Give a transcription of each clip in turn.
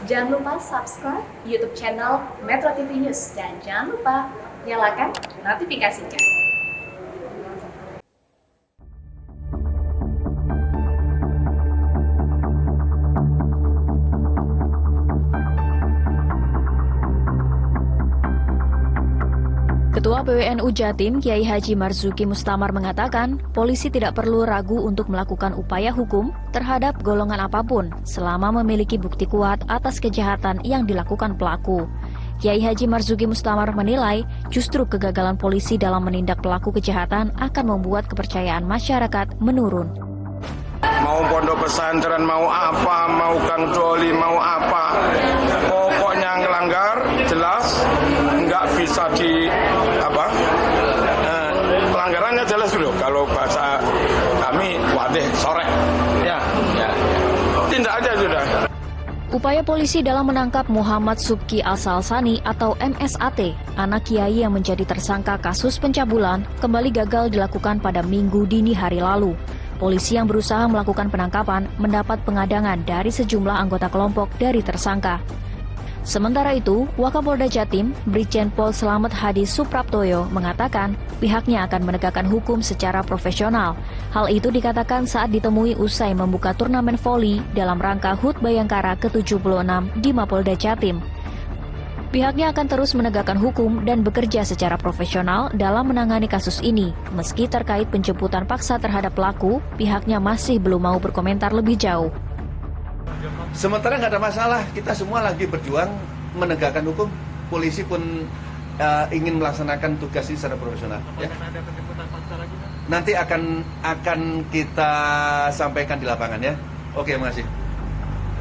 Jangan lupa subscribe YouTube channel Metro TV News dan jangan lupa nyalakan notifikasinya. Ketua PWNU Jatim, Kiai Haji Marzuki Mustamar mengatakan, polisi tidak perlu ragu untuk melakukan upaya hukum terhadap golongan apapun selama memiliki bukti kuat atas kejahatan yang dilakukan pelaku. Kiai Haji Marzuki Mustamar menilai justru kegagalan polisi dalam menindak pelaku kejahatan akan membuat kepercayaan masyarakat menurun. Mau pondok pesantren, mau apa, mau Kang Doli, mau apa, pokoknya ngelanggar jelas nggak bisa pelanggarannya jelas dulu. Kalau bahasa kami wadih sore, ya, tindak aja sudah. Upaya polisi dalam menangkap Muhammad Subki Al-Salsani atau MSAT, anak kiai yang menjadi tersangka kasus pencabulan, kembali gagal dilakukan pada Minggu dini hari lalu. Polisi yang berusaha melakukan penangkapan mendapat pengadangan dari sejumlah anggota kelompok dari tersangka. Sementara itu, Wakapolda Jatim, Brigjen Pol Slamet Hadi Supraptoyo mengatakan pihaknya akan menegakkan hukum secara profesional. Hal itu dikatakan saat ditemui usai membuka turnamen voli dalam rangka HUT Bayangkara ke-76 di Mapolda Jatim. Pihaknya akan terus menegakkan hukum dan bekerja secara profesional dalam menangani kasus ini. Meski terkait penjemputan paksa terhadap pelaku, pihaknya masih belum mau berkomentar lebih jauh. Sementara nggak ada masalah, kita semua lagi berjuang menegakkan hukum. Polisi pun ingin melaksanakan tugas ini secara profesional. Ya. Nanti akan kita sampaikan di lapangan ya. Oke, makasih.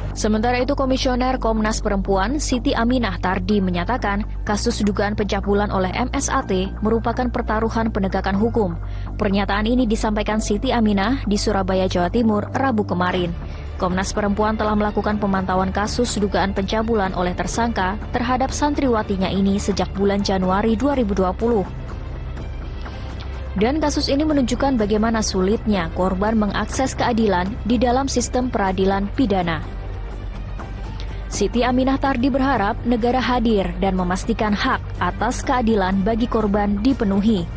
Sementara itu, Komisioner Komnas Perempuan Siti Aminah Tardi menyatakan kasus dugaan pencabulan oleh MSAT merupakan pertaruhan penegakan hukum. Pernyataan ini disampaikan Siti Aminah di Surabaya, Jawa Timur, Rabu kemarin. Komnas Perempuan telah melakukan pemantauan kasus dugaan pencabulan oleh tersangka terhadap santriwatinya ini sejak bulan Januari 2020. Dan kasus ini menunjukkan bagaimana sulitnya korban mengakses keadilan di dalam sistem peradilan pidana. Siti Aminah Tardi berharap negara hadir dan memastikan hak atas keadilan bagi korban dipenuhi.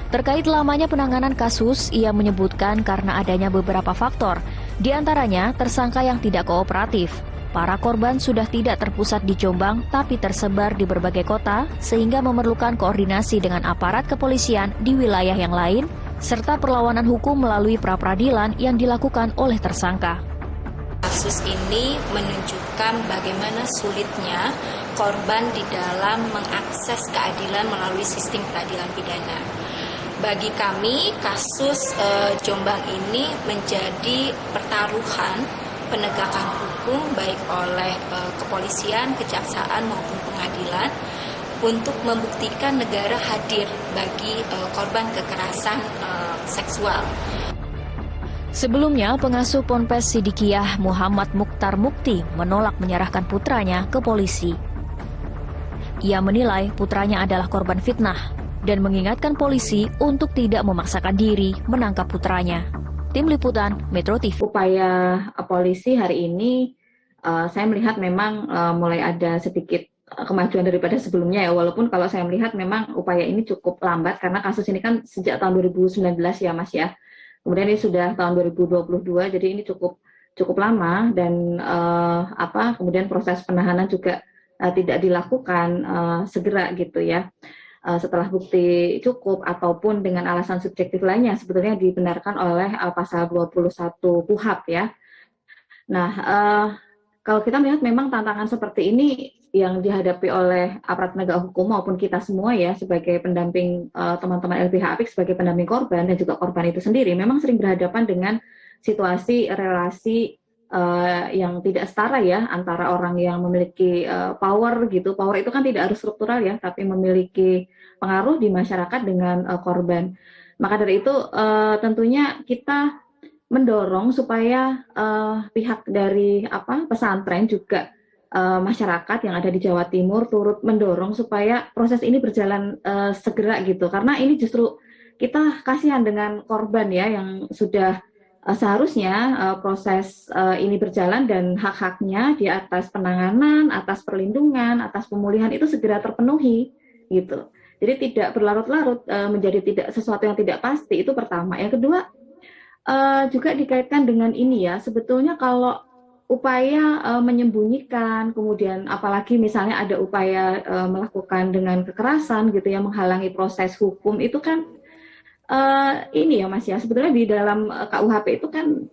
Terkait lamanya penanganan kasus, ia menyebutkan karena adanya beberapa faktor, di antaranya tersangka yang tidak kooperatif. Para korban sudah tidak terpusat di Jombang, tapi tersebar di berbagai kota, sehingga memerlukan koordinasi dengan aparat kepolisian di wilayah yang lain, serta perlawanan hukum melalui pra-peradilan yang dilakukan oleh tersangka. Kasus ini menunjukkan bagaimana sulitnya korban di dalam mengakses keadilan melalui sistem peradilan pidana. Bagi kami, kasus Jombang ini menjadi pertaruhan penegakan hukum baik oleh kepolisian, kejaksaan maupun pengadilan untuk membuktikan negara hadir bagi korban kekerasan seksual. Sebelumnya, pengasuh Ponpes Sidikiyah Muhammad Mukhtar Mukti menolak menyerahkan putranya ke polisi. Ia menilai putranya adalah korban fitnah dan mengingatkan polisi untuk tidak memaksakan diri menangkap putranya. Tim Liputan Metro TV. Upaya polisi hari ini saya melihat memang mulai ada sedikit kemajuan daripada sebelumnya ya, walaupun kalau saya melihat memang upaya ini cukup lambat karena kasus ini kan sejak tahun 2019 ya Mas ya. Kemudian ini sudah tahun 2022, jadi ini cukup lama dan kemudian proses penahanan juga tidak dilakukan segera gitu ya. Setelah bukti cukup ataupun dengan alasan subjektif lainnya sebetulnya dibenarkan oleh pasal 21 KUHP ya. Nah, kalau kita melihat memang tantangan seperti ini yang dihadapi oleh aparat penegak hukum maupun kita semua ya sebagai pendamping teman-teman LBH Apik sebagai pendamping korban dan juga korban itu sendiri memang sering berhadapan dengan situasi relasi yang tidak setara ya antara orang yang memiliki power gitu. Power itu kan tidak harus struktural ya, tapi memiliki pengaruh di masyarakat dengan korban. Maka dari itu tentunya kita mendorong supaya pihak dari pesantren juga masyarakat yang ada di Jawa Timur turut mendorong supaya proses ini berjalan segera gitu. Karena ini justru kita kasihan dengan korban ya yang sudah seharusnya proses ini berjalan dan hak-haknya di atas penanganan, atas perlindungan, atas pemulihan itu segera terpenuhi gitu. Jadi tidak berlarut-larut menjadi tidak sesuatu yang tidak pasti, itu pertama. Yang kedua juga dikaitkan dengan ini ya, sebetulnya kalau upaya menyembunyikan, kemudian apalagi misalnya ada upaya melakukan dengan kekerasan gitu ya, menghalangi proses hukum, itu kan ini ya Mas ya, sebetulnya di dalam KUHP itu kan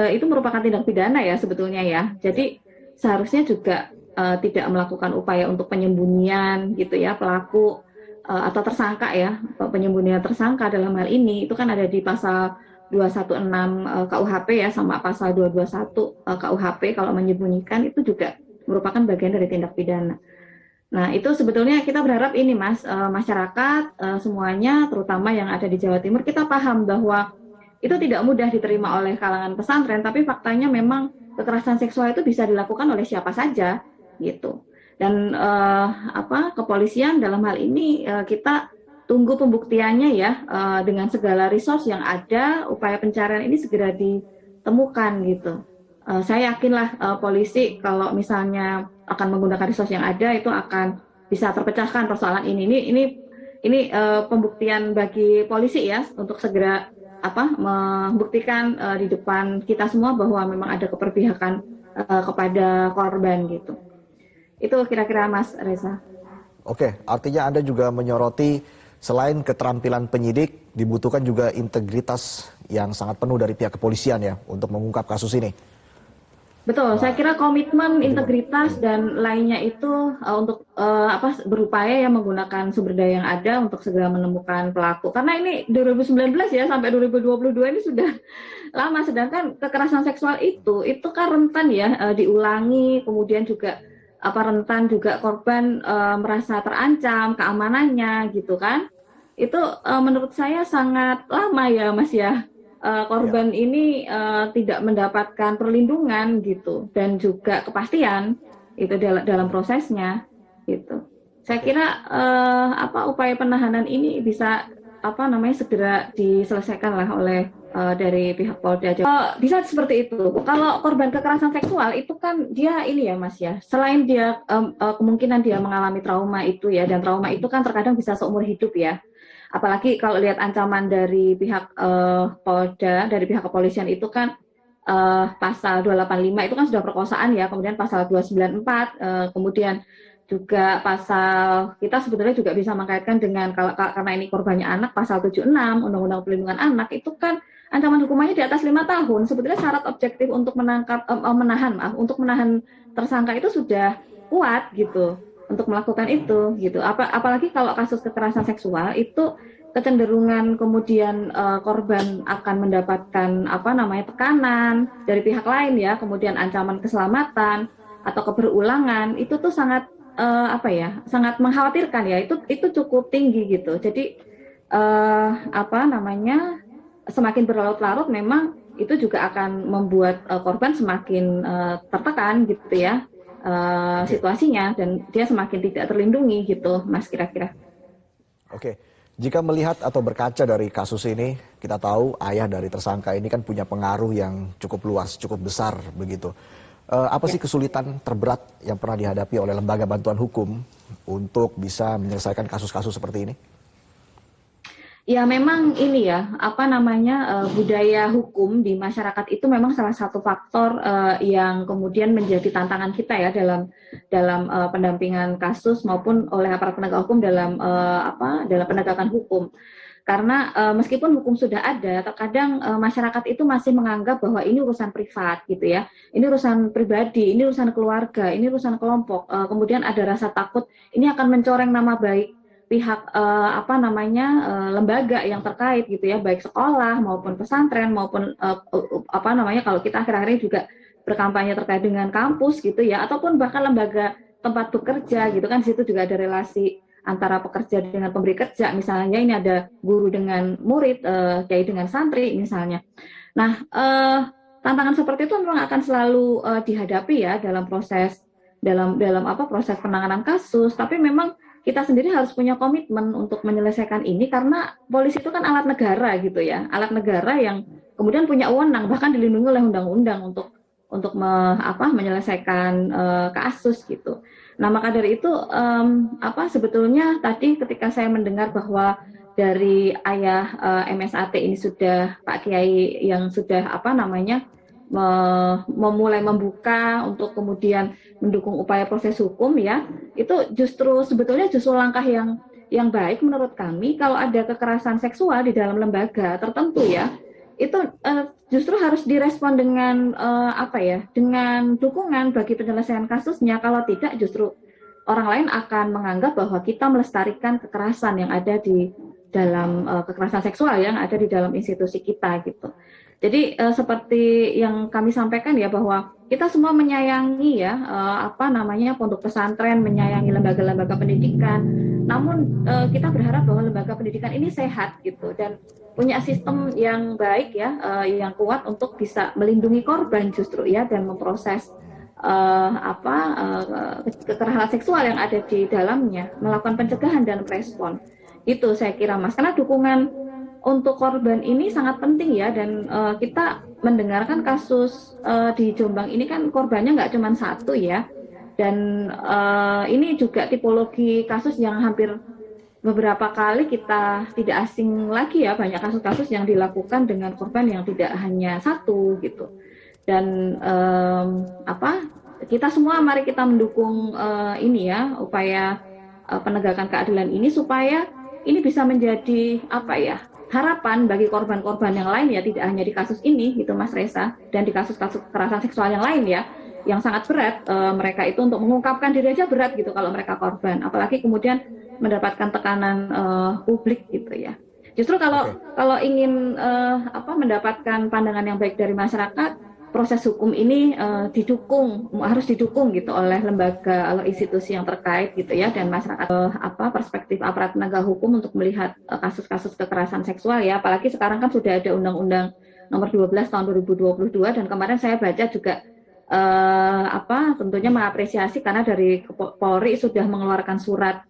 itu merupakan tindak pidana ya sebetulnya ya. Jadi seharusnya juga tidak melakukan upaya untuk penyembunyian gitu ya pelaku atau tersangka ya, penyembunyian tersangka dalam hal ini itu kan ada di pasal 216 KUHP ya, sama pasal 221 KUHP. Kalau menyembunyikan itu juga merupakan bagian dari tindak pidana. Nah, itu sebetulnya kita berharap ini Mas, masyarakat semuanya, terutama yang ada di Jawa Timur, kita paham bahwa itu tidak mudah diterima oleh kalangan pesantren, tapi faktanya memang kekerasan seksual itu bisa dilakukan oleh siapa saja, gitu. Dan kepolisian dalam hal ini kita tunggu pembuktiannya ya, dengan segala resource yang ada, upaya pencarian ini segera ditemukan gitu. Saya yakinlah polisi kalau misalnya akan menggunakan resource yang ada itu akan bisa terpecahkan persoalan ini. Ini pembuktian bagi polisi ya untuk segera membuktikan di depan kita semua bahwa memang ada keperpihakan kepada korban gitu. Itu kira-kira Mas Reza. Oke, artinya Anda juga menyoroti selain keterampilan penyidik dibutuhkan juga integritas yang sangat penuh dari pihak kepolisian ya untuk mengungkap kasus ini. Betul, saya kira komitmen, integritas dan lainnya itu untuk berupaya ya menggunakan sumber daya yang ada untuk segera menemukan pelaku. Karena ini 2019 ya sampai 2022 ini sudah lama, sedangkan kekerasan seksual itu kan rentan ya diulangi, kemudian juga rentan juga korban merasa terancam keamanannya gitu kan. Itu menurut saya sangat lama ya Mas ya. Korban ini tidak mendapatkan perlindungan gitu dan juga kepastian itu dalam prosesnya gitu. Saya kira upaya penahanan ini bisa segera diselesaikan lah oleh dari pihak Polda. Bisa seperti itu. Kalau korban kekerasan seksual itu kan dia ini ya Mas ya. Selain dia kemungkinan dia mengalami trauma itu ya, dan trauma itu kan terkadang bisa seumur hidup ya. Apalagi kalau lihat ancaman dari pihak Polda, dari pihak kepolisian itu kan pasal 285 itu kan sudah perkosaan ya, kemudian pasal 294, kemudian juga pasal kita sebetulnya juga bisa mengkaitkan dengan karena ini korbannya anak, pasal 76 Undang-Undang Perlindungan Anak itu kan ancaman hukumannya di atas 5 tahun. Sebetulnya syarat objektif untuk menahan tersangka itu sudah kuat gitu. Untuk melakukan itu gitu. Apalagi kalau kasus kekerasan seksual itu kecenderungan kemudian korban akan mendapatkan tekanan dari pihak lain ya, kemudian ancaman keselamatan atau keberulangan itu tuh sangat sangat mengkhawatirkan ya, itu cukup tinggi gitu. Jadi semakin berlarut-larut memang itu juga akan membuat korban semakin tertekan gitu ya. Situasinya dan dia semakin tidak terlindungi gitu Mas kira-kira. Oke, jika melihat atau berkaca dari kasus ini, kita tahu ayah dari tersangka ini kan punya pengaruh yang cukup luas, cukup besar begitu. Apa sih kesulitan terberat yang pernah dihadapi oleh lembaga bantuan hukum untuk bisa menyelesaikan kasus-kasus seperti ini? Ya memang ini ya, budaya hukum di masyarakat itu memang salah satu faktor yang kemudian menjadi tantangan kita ya dalam pendampingan kasus maupun oleh aparat penegak hukum dalam penegakan hukum. Karena meskipun hukum sudah ada, terkadang masyarakat itu masih menganggap bahwa ini urusan privat gitu ya, ini urusan pribadi, ini urusan keluarga, ini urusan kelompok. Kemudian ada rasa takut ini akan mencoreng nama baik pihak lembaga yang terkait gitu ya, baik sekolah maupun pesantren maupun kalau kita akhir-akhir ini juga berkampanye terkait dengan kampus gitu ya, ataupun bahkan lembaga tempat bekerja gitu kan, di situ juga ada relasi antara pekerja dengan pemberi kerja, misalnya ini ada guru dengan murid, kiai dengan santri misalnya. Nah, tantangan seperti itu memang akan selalu dihadapi ya dalam proses proses penanganan kasus, tapi memang kita sendiri harus punya komitmen untuk menyelesaikan ini, karena polisi itu kan alat negara gitu ya, alat negara yang kemudian punya wewenang, bahkan dilindungi oleh undang-undang untuk menyelesaikan kasus gitu. Nah, maka dari itu sebetulnya tadi ketika saya mendengar bahwa dari ayah MSAT ini sudah Pak Kiai yang sudah memulai membuka untuk kemudian mendukung upaya proses hukum ya, itu sebetulnya justru langkah yang baik menurut kami. Kalau ada kekerasan seksual di dalam lembaga tertentu ya, itu justru harus direspon dengan dengan dukungan bagi penyelesaian kasusnya. Kalau tidak, justru orang lain akan menganggap bahwa kita melestarikan kekerasan yang ada di dalam kekerasan seksual yang ada di dalam institusi kita gitu. Jadi seperti yang kami sampaikan ya, bahwa kita semua menyayangi ya pondok pesantren, menyayangi lembaga-lembaga pendidikan. Namun kita berharap bahwa lembaga pendidikan ini sehat gitu dan punya sistem yang baik ya, yang kuat untuk bisa melindungi korban justru ya, dan memproses kekerasan seksual yang ada di dalamnya, melakukan pencegahan dan respon. Itu saya kira Mas, karena dukungan untuk korban ini sangat penting ya, dan kita mendengarkan kasus di Jombang ini kan korbannya nggak cuma satu ya, dan ini juga tipologi kasus yang hampir beberapa kali kita tidak asing lagi ya, banyak kasus-kasus yang dilakukan dengan korban yang tidak hanya satu gitu. Dan kita semua mari kita mendukung ini ya, upaya penegakan keadilan ini supaya ini bisa menjadi harapan bagi korban-korban yang lain ya, tidak hanya di kasus ini gitu Mas Reza, dan di kasus-kasus kekerasan seksual yang lain ya, yang sangat berat. Mereka itu untuk mengungkapkan diri aja berat gitu kalau mereka korban, apalagi kemudian mendapatkan tekanan publik gitu ya. Justru kalau ingin mendapatkan pandangan yang baik dari masyarakat, proses hukum ini harus didukung gitu oleh lembaga, oleh institusi yang terkait gitu ya, dan masyarakat perspektif aparat penegak hukum untuk melihat kasus-kasus kekerasan seksual ya, apalagi sekarang kan sudah ada Undang-Undang Nomor 12 tahun 2022, dan kemarin saya baca juga tentunya mengapresiasi karena dari Polri sudah mengeluarkan surat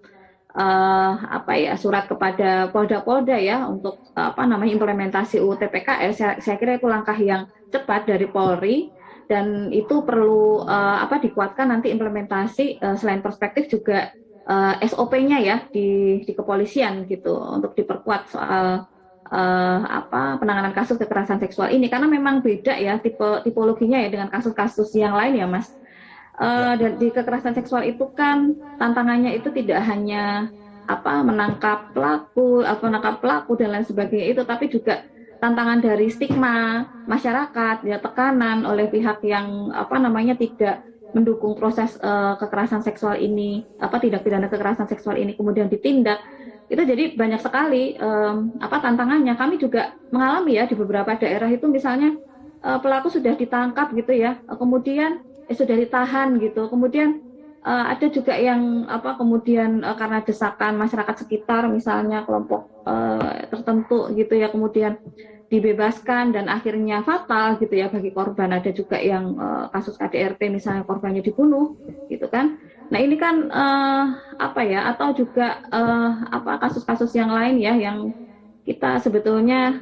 surat kepada Polda-Polda ya untuk implementasi UU TPKS. Saya kira itu langkah yang cepat dari Polri, dan itu perlu dikuatkan nanti implementasi selain perspektif juga SOP-nya ya di kepolisian gitu, untuk diperkuat soal penanganan kasus kekerasan seksual ini, karena memang beda ya tipologinya ya dengan kasus-kasus yang lain ya Mas. Dan di kekerasan seksual itu kan tantangannya itu tidak hanya menangkap pelaku dan lain sebagainya itu, tapi juga tantangan dari stigma masyarakat ya, tekanan oleh pihak yang tidak mendukung proses kekerasan seksual ini, tindak pidana kekerasan seksual ini kemudian ditindak. Itu jadi banyak sekali tantangannya. Kami juga mengalami ya di beberapa daerah itu, misalnya pelaku sudah ditangkap gitu ya, kemudian sudah ditahan gitu, kemudian ada juga yang karena desakan masyarakat sekitar, misalnya kelompok tertentu gitu ya, kemudian dibebaskan dan akhirnya fatal gitu ya bagi korban. Ada juga yang kasus KDRT misalnya korbannya dibunuh gitu kan. Nah ini kan atau juga kasus-kasus yang lain ya, yang kita sebetulnya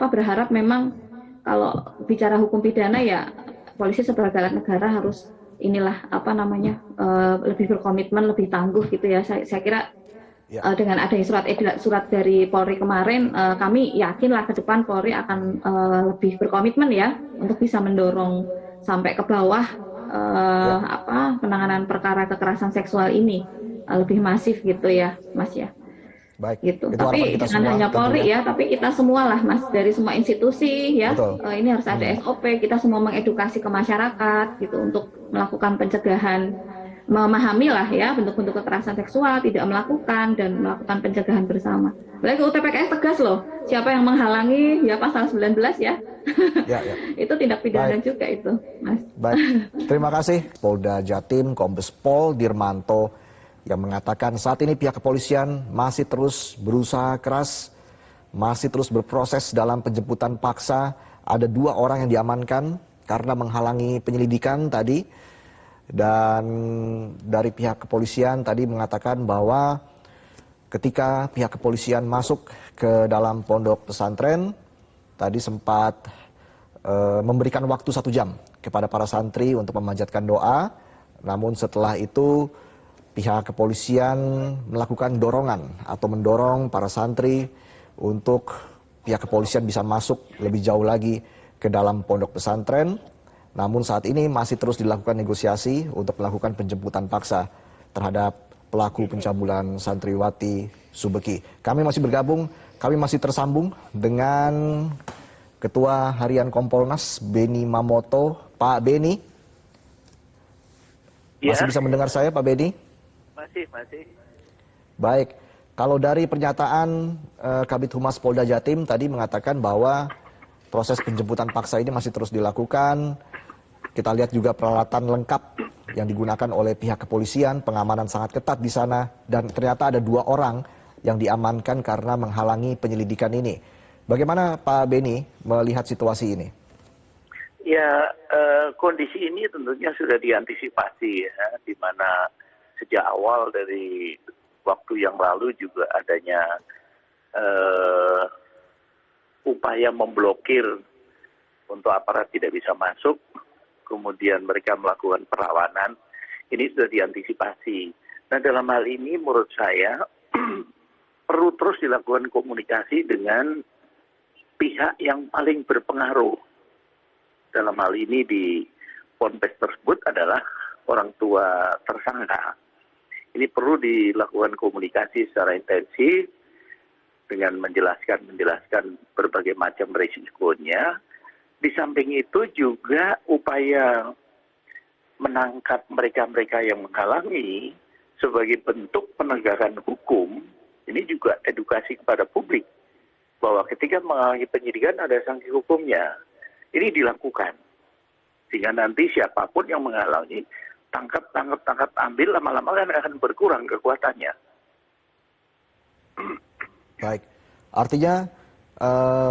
berharap memang kalau bicara hukum pidana ya, polisi sebagai alat negara harus lebih berkomitmen, lebih tangguh gitu ya. Saya kira dengan adanya surat dari Polri kemarin, kami yakinlah ke depan Polri akan lebih berkomitmen ya untuk bisa mendorong sampai ke bawah penanganan perkara kekerasan seksual ini lebih masif gitu ya Mas ya. Baik. Gitu. Tapi jangan hanya Polri ya, tapi kita semua lah Mas, dari semua institusi ya. Ini harus ada SOP, kita semua mengedukasi ke masyarakat gitu untuk melakukan pencegahan, memahami lah ya bentuk-bentuk kekerasan seksual, tidak melakukan, dan melakukan pencegahan bersama. Lagi UTPKS tegas loh, siapa yang menghalangi ya pasal 19 ya. Ya. Itu tindak pidana juga itu Mas. Baik, terima kasih Polda Jatim Kombes Pol Dirmanto yang mengatakan saat ini pihak kepolisian masih terus berusaha keras, masih terus berproses dalam penjemputan paksa. Ada 2 orang yang diamankan karena menghalangi penyelidikan tadi. Dan dari pihak kepolisian tadi mengatakan bahwa ketika pihak kepolisian masuk ke dalam pondok pesantren, tadi sempat memberikan waktu 1 jam kepada para santri untuk memanjatkan doa. Namun setelah itu pihak kepolisian melakukan dorongan atau mendorong para santri untuk pihak kepolisian bisa masuk lebih jauh lagi ke dalam pondok pesantren. Namun saat ini masih terus dilakukan negosiasi untuk melakukan penjemputan paksa terhadap pelaku pencabulan santriwati Subeki. Kami masih bergabung, kami masih tersambung dengan Ketua Harian Kompolnas Beni Mamoto. Pak Beni, masih bisa mendengar saya Pak Beni? Masih. Baik, kalau dari pernyataan Kabid Humas Polda Jatim tadi mengatakan bahwa proses penjemputan paksa ini masih terus dilakukan. Kita lihat juga peralatan lengkap yang digunakan oleh pihak kepolisian, pengamanan sangat ketat di sana, dan ternyata ada 2 orang yang diamankan karena menghalangi penyelidikan ini. Bagaimana Pak Beni melihat situasi ini? Ya, kondisi ini tentunya sudah diantisipasi ya, di mana sejak awal dari waktu yang lalu juga adanya upaya memblokir untuk aparat tidak bisa masuk, kemudian mereka melakukan perlawanan. Ini sudah diantisipasi. Nah, dalam hal ini menurut saya perlu terus dilakukan komunikasi dengan pihak yang paling berpengaruh. Dalam hal ini di ponpes tersebut adalah orang tua tersangka. Ini perlu dilakukan komunikasi secara intensif dengan menjelaskan berbagai macam risikonya. Di samping itu juga upaya menangkap mereka-mereka yang menghalangi sebagai bentuk penegakan hukum. Ini juga edukasi kepada publik bahwa ketika menghalangi penyidikan ada sanksi hukumnya. Ini dilakukan sehingga nanti siapapun yang menghalangi tangkap, ambil, lama-lama kan akan berkurang kekuatannya. Baik, artinya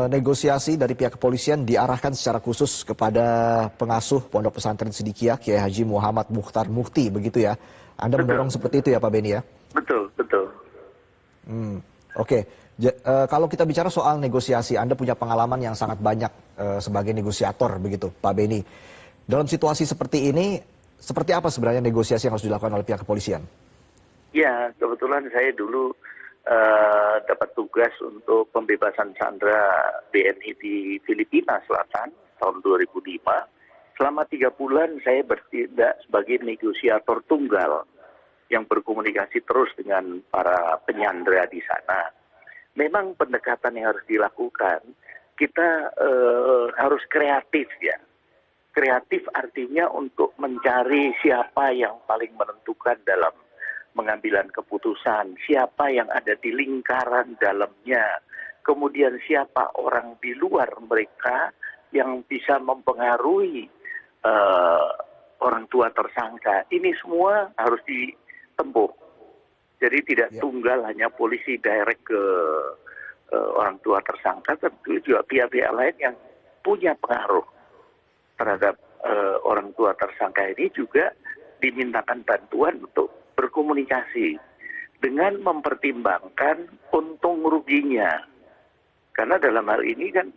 negosiasi dari pihak kepolisian diarahkan secara khusus kepada pengasuh Pondok Pesantren Sidikiyah Kiai Haji Muhammad Mukhtar Mukti, begitu ya? Anda mendorong seperti itu ya Pak Beni ya? Betul. Oke. Kalau kita bicara soal negosiasi, Anda punya pengalaman yang sangat banyak sebagai negosiator begitu Pak Beni. Dalam situasi seperti ini, seperti apa sebenarnya negosiasi yang harus dilakukan oleh pihak kepolisian? Ya, kebetulan saya dulu dapat tugas untuk pembebasan sandera BNI di Filipina Selatan tahun 2005. Selama 3 bulan saya bertindak sebagai negosiator tunggal yang berkomunikasi terus dengan para penyandera di sana. Memang pendekatan yang harus dilakukan, kita harus kreatif ya. Kreatif artinya untuk mencari siapa yang paling menentukan dalam pengambilan keputusan, siapa yang ada di lingkaran dalamnya, kemudian siapa orang di luar mereka yang bisa mempengaruhi orang tua tersangka. Ini semua harus ditempuh. Jadi tidak tunggal hanya polisi direct ke orang tua tersangka, tentu juga pihak-pihak lain yang punya pengaruh terhadap orang tua tersangka ini juga dimintakan bantuan untuk berkomunikasi dengan mempertimbangkan untung ruginya. Karena dalam hal ini kan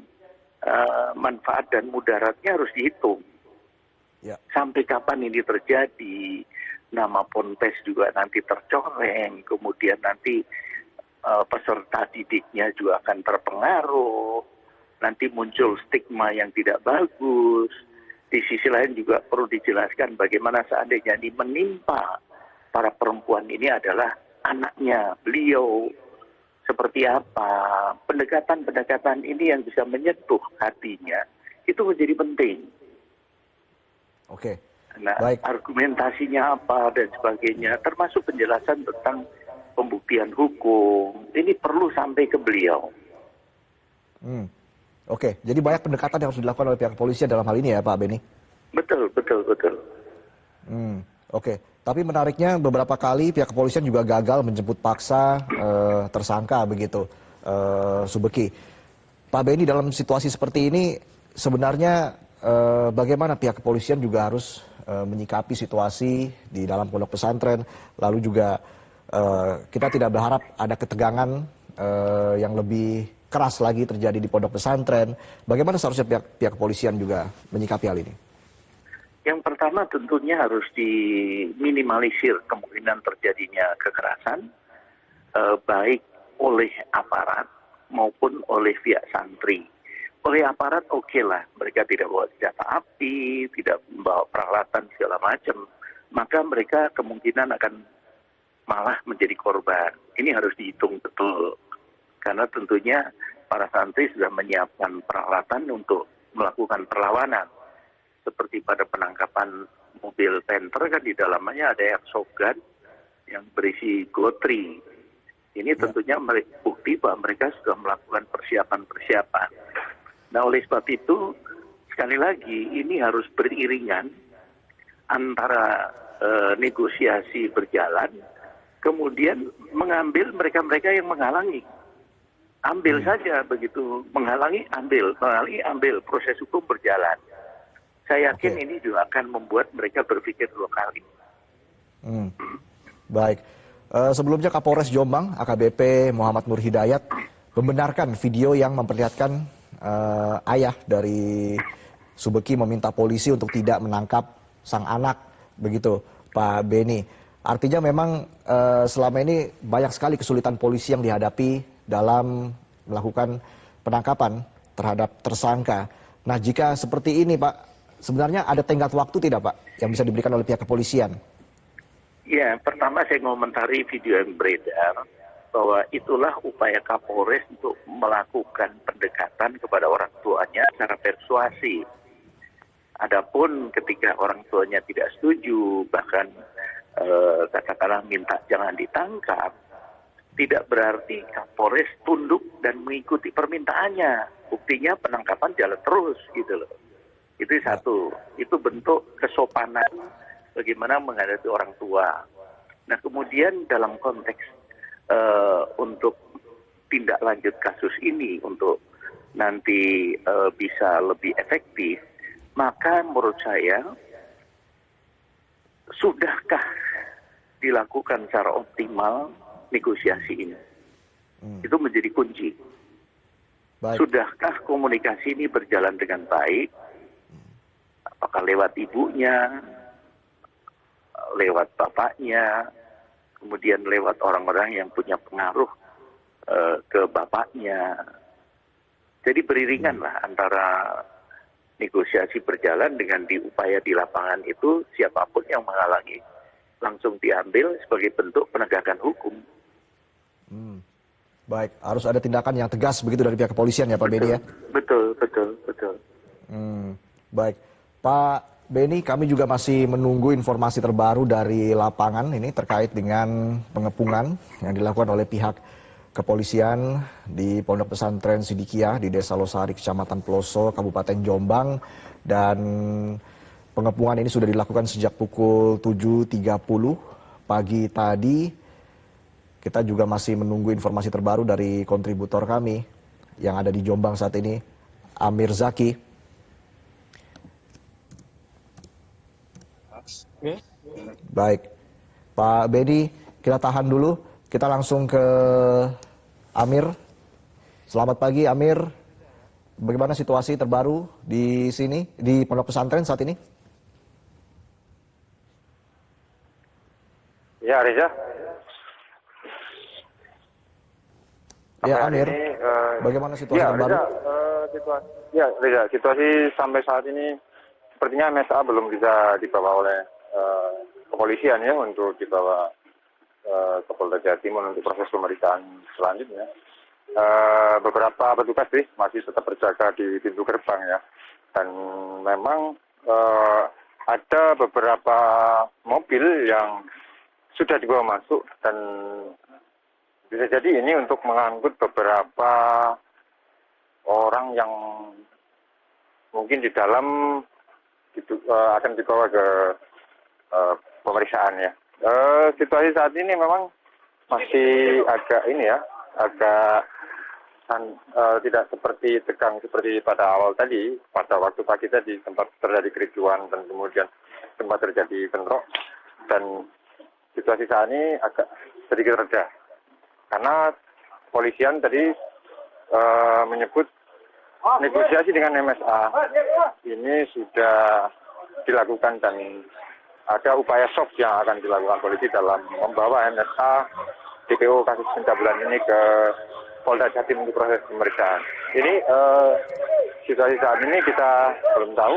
manfaat dan mudaratnya harus dihitung. Sampai kapan ini terjadi, nama ponpes juga nanti tercoreng, kemudian nanti peserta didiknya juga akan terpengaruh, nanti muncul stigma yang tidak bagus. Di sisi lain juga perlu dijelaskan bagaimana seandainya ini menimpa para perempuan ini adalah anaknya beliau, seperti apa. Pendekatan-pendekatan ini yang bisa menyentuh hatinya, itu menjadi penting. Oke. Nah, baik. Argumentasinya apa dan sebagainya, termasuk penjelasan tentang pembuktian hukum, ini perlu sampai ke beliau. Oke, jadi banyak pendekatan yang harus dilakukan oleh pihak kepolisian dalam hal ini ya Pak Beni? Betul. Oke, tapi menariknya beberapa kali pihak kepolisian juga gagal menjemput paksa tersangka begitu, Subeki. Pak Beni, dalam situasi seperti ini sebenarnya bagaimana pihak kepolisian juga harus menyikapi situasi di dalam pondok pesantren, lalu juga kita tidak berharap ada ketegangan yang lebih keras lagi terjadi di pondok pesantren. Bagaimana seharusnya pihak kepolisian juga menyikapi hal ini? Yang pertama tentunya harus diminimalisir kemungkinan terjadinya kekerasan, baik oleh aparat maupun oleh pihak santri. Oleh aparat oke lah, mereka tidak bawa senjata api, tidak membawa peralatan segala macam, maka mereka kemungkinan akan malah menjadi korban. Ini harus dihitung betul, karena tentunya para santri sudah menyiapkan peralatan untuk melakukan perlawanan. Seperti pada penangkapan mobil Panther kan di dalamnya ada airsoft gun yang berisi gotri. Ini tentunya bukti bahwa mereka sudah melakukan persiapan-persiapan. Nah, oleh sebab itu, sekali lagi, ini harus beriringan antara negosiasi berjalan, kemudian mengambil mereka-mereka yang menghalangi. Ambil saja begitu, menghalangi, ambil, proses hukum berjalan. Saya yakin ini juga akan membuat mereka berpikir 2 kali. Baik. Sebelumnya Kapolres Jombang, AKBP Muhammad Nur Hidayat, membenarkan video yang memperlihatkan ayah dari Subeki meminta polisi untuk tidak menangkap sang anak, begitu Pak Beni. Artinya memang selama ini banyak sekali kesulitan polisi yang dihadapi dalam melakukan penangkapan terhadap tersangka. Nah, jika seperti ini Pak, sebenarnya ada tenggat waktu tidak Pak yang bisa diberikan oleh pihak kepolisian? Ya, pertama saya ngomentari video yang beredar, bahwa itulah upaya Kapolres untuk melakukan pendekatan kepada orang tuanya secara persuasi. Adapun ketika orang tuanya tidak setuju, bahkan katakanlah minta jangan ditangkap, tidak berarti Kapolres tunduk dan mengikuti permintaannya. Buktinya penangkapan jalan terus gitu loh. Itu satu, itu bentuk kesopanan bagaimana menghadapi orang tua. Nah, kemudian dalam konteks untuk tindak lanjut kasus ini untuk nanti bisa lebih efektif, maka menurut saya sudahkah dilakukan secara optimal negosiasi ini? Itu menjadi kunci. Baik. Sudahkah komunikasi ini berjalan dengan baik? Apakah lewat ibunya, lewat bapaknya, kemudian lewat orang-orang yang punya pengaruh ke bapaknya. Jadi beriringan lah antara negosiasi berjalan dengan upaya di lapangan itu, siapapun yang menghalangi langsung diambil sebagai bentuk penegakan hukum. Baik, harus ada tindakan yang tegas begitu dari pihak kepolisian ya Pak Beni ya? Betul. Baik, Pak Beni, kami juga masih menunggu informasi terbaru dari lapangan ini terkait dengan pengepungan yang dilakukan oleh pihak kepolisian di Pondok Pesantren Sidikiah di Desa Losari, Kecamatan Peloso, Kabupaten Jombang. Dan pengepungan ini sudah dilakukan sejak pukul 7.30 pagi tadi. Kita juga masih menunggu informasi terbaru dari kontributor kami yang ada di Jombang saat ini, Amir Zaki. Baik, Pak Beni, kita tahan dulu. Kita langsung ke Amir. Selamat pagi, Amir. Bagaimana situasi terbaru di sini, di Pondok Pesantren saat ini? Ya, Reza. Ya, Amir. Bagaimana situasi terbaru? Reza, situasi sampai saat ini sepertinya MSA belum bisa dibawa oleh kepolisian ya untuk dibawa ke Polda Jawa Timur untuk proses pemeriksaan selanjutnya. Beberapa petugas sih masih tetap berjaga di pintu gerbang ya, dan memang ada beberapa mobil yang sudah dibawa masuk dan bisa jadi ini untuk mengangkut beberapa orang yang mungkin di dalam itu akan dibawa ke pemeriksaan ya. Situasi saat ini memang masih agak dan tidak seperti tegang seperti pada awal tadi, pada waktu pagi tadi sempat terjadi kericuan dan kemudian sempat terjadi bentrok, dan situasi saat ini agak sedikit reda. Karena polisian tadi menyebut negosiasi dengan MSA ini sudah dilakukan dan ada upaya soft yang akan dilakukan polisi dalam membawa MSA DPO kasus pencabulan ini ke Polda Jatim untuk proses pemeriksaan. Ini situasi saat ini kita belum tahu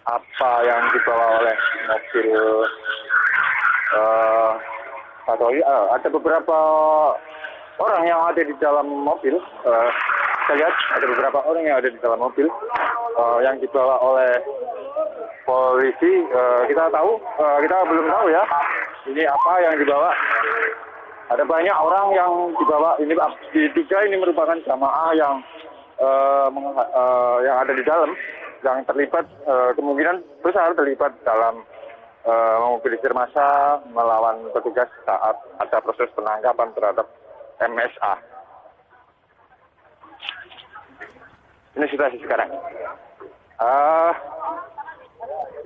apa yang dibawa oleh mobil patroli. Ada beberapa orang yang ada di dalam mobil. Saya lihat ada beberapa orang yang ada di dalam mobil yang dibawa oleh polisi. Kita belum tahu ya ini apa yang dibawa. Ada banyak orang yang dibawa, ini diduga ini merupakan jamaah yang ada di dalam, yang terlibat, kemungkinan besar terlibat dalam memobilisir massa melawan petugas saat ada proses penangkapan terhadap MSA. Ini situasi sekarang.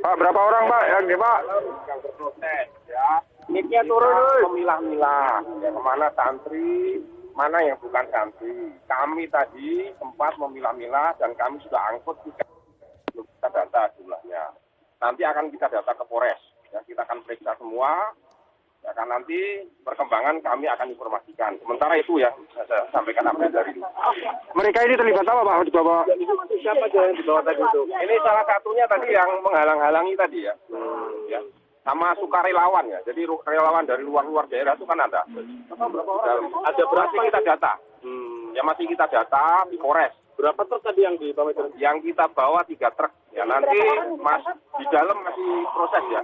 Pak, berapa orang Pak yang di Pak? Yang berprotes ya. Niknya turun memilah-milah, ya, kemana santri, mana yang bukan santri. Kami tadi sempat memilah-milah dan kami sudah angkut juga, belum kita data jumlahnya. Nanti akan kita data ke Polres, ya, kita akan periksa semua, ya kan, nanti perkembangan kami akan informasikan. Sementara itu ya, saya sampaikan update dari ini. Mereka ini terlibat apa Pak? Dibawa? Siapa aja yang dibawa tadi itu? Ini salah satunya tadi yang menghalang-halangi tadi ya. Ya. Sama sukarelawan ya, jadi relawan dari luar-luar daerah itu kan ada. Ada berapa kita data? Ya masih kita data di Polres. Berapa truk tadi yang dibawa? Yang kita bawa 3 truk. Ya nanti mas di dalam masih proses ya.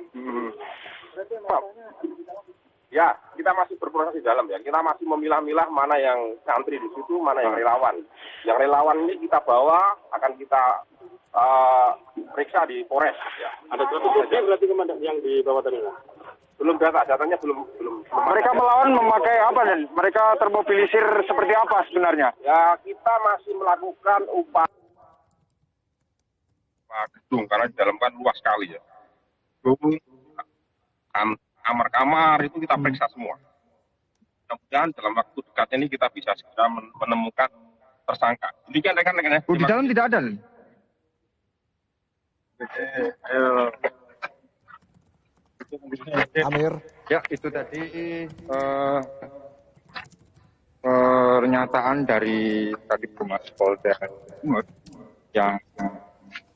Ya kita masih berproses di dalam ya. Kita masih memilah-milah mana yang santri di situ, mana yang relawan. Yang relawan ini kita bawa akan kita periksa di Polres. Ya. Ada berapa berarti komandan yang dibawa tadi? Belum datanya belum. Mereka melawan memakai apa dan mereka termobilisir seperti apa sebenarnya? Ya kita masih melakukan upaya gedung karena di dalam kan luas sekali ya. Gedung, kamar-kamar itu kita periksa semua. Mudah-mudahan dalam waktu dekat ini kita bisa segera menemukan tersangka. Demikian rekan-rekan ya. Di dalam tidak ada. Amir. Ya, itu tadi pernyataan dari Kadif Humas Polda Jatim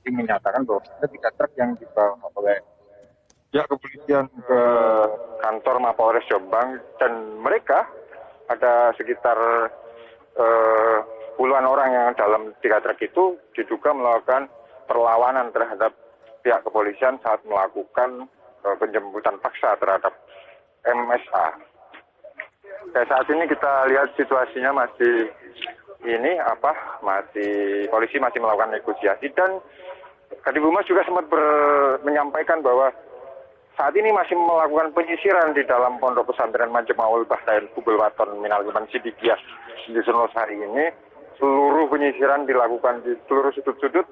yang menyatakan bahwa ada 3 truk yang dibawa oleh pihak kepolisian ke kantor Mapolres Jombang, dan mereka ada sekitar puluhan orang yang dalam 3 truk itu diduga melakukan perlawanan terhadap pihak kepolisian saat melakukan penjemputan paksa terhadap MSA. Kayak saat ini kita lihat situasinya masih polisi masih melakukan negosiasi, dan Kadif Humas juga sempat menyampaikan bahwa saat ini masih melakukan penyisiran di dalam Pondok Pesantren Majma'ul Bahrain Kubul Waton Minal Iman Sidikiyah di Sunosari ini. Seluruh penyisiran dilakukan di seluruh sudut-sudut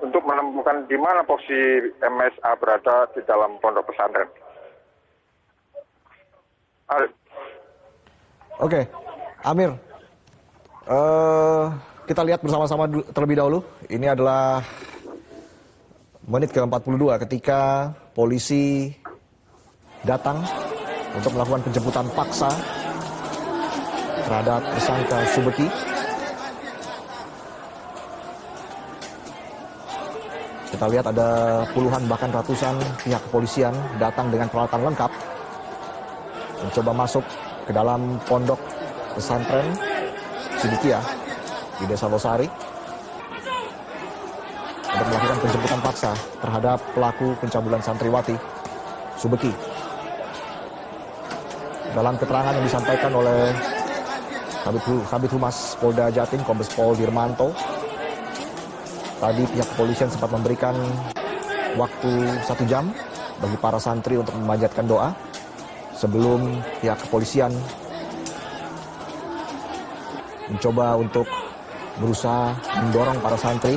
untuk menemukan di mana posisi MSA berada di dalam pondok pesantren. Oke, Amir, kita lihat bersama-sama terlebih dahulu. Ini adalah menit ke-42 ketika polisi datang untuk melakukan penjemputan paksa terhadap tersangka Subeki. Kita lihat ada puluhan bahkan ratusan pihak kepolisian datang dengan peralatan lengkap mencoba masuk ke dalam pondok pesantren Sidikiyah di Desa Losari untuk melakukan penjemputan paksa terhadap pelaku pencabulan santriwati Subeki. Dalam keterangan yang disampaikan oleh Kabid Humas Polda Jatim Kombes Pol Dirmanto, tadi pihak kepolisian sempat memberikan waktu 1 jam bagi para santri untuk memanjatkan doa sebelum pihak kepolisian mencoba untuk berusaha mendorong para santri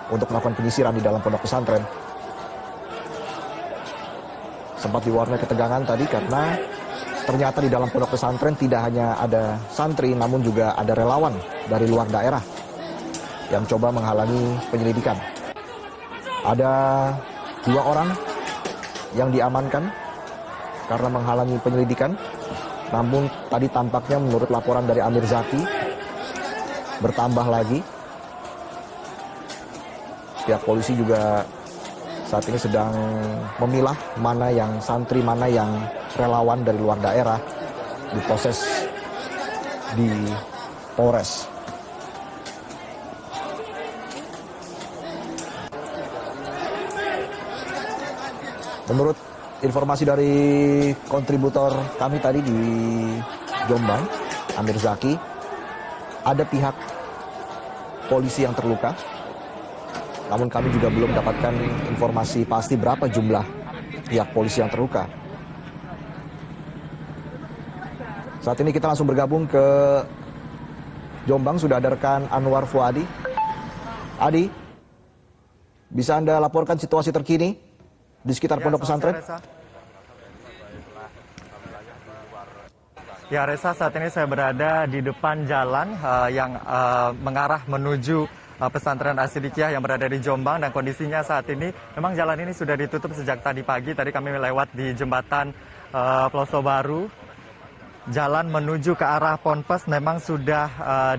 untuk melakukan penyisiran di dalam pondok pesantren. Sempat diwarnai ketegangan tadi karena ternyata di dalam pondok pesantren tidak hanya ada santri, namun juga ada relawan dari luar daerah yang coba menghalangi penyelidikan. Ada 2 orang yang diamankan karena menghalangi penyelidikan. Namun tadi tampaknya menurut laporan dari Amir Zaki bertambah lagi. Pihak polisi juga saat ini sedang memilah mana yang santri, mana yang relawan dari luar daerah diproses di Polres. Menurut informasi dari kontributor kami tadi di Jombang, Amir Zaki, ada pihak polisi yang terluka. Namun kami juga belum mendapatkan informasi pasti berapa jumlah pihak polisi yang terluka. Saat ini kita langsung bergabung ke Jombang, sudah ada rekan Anwar Fuadi. Adi, bisa Anda laporkan situasi terkini di sekitar pondok pesantren? Ya Reza, saat ini saya berada di depan jalan yang mengarah menuju pesantren As-Siddiqiyah yang berada di Jombang, dan kondisinya saat ini memang jalan ini sudah ditutup sejak tadi pagi. Tadi kami lewat di jembatan Ploso Baru. Jalan menuju ke arah Ponpes memang sudah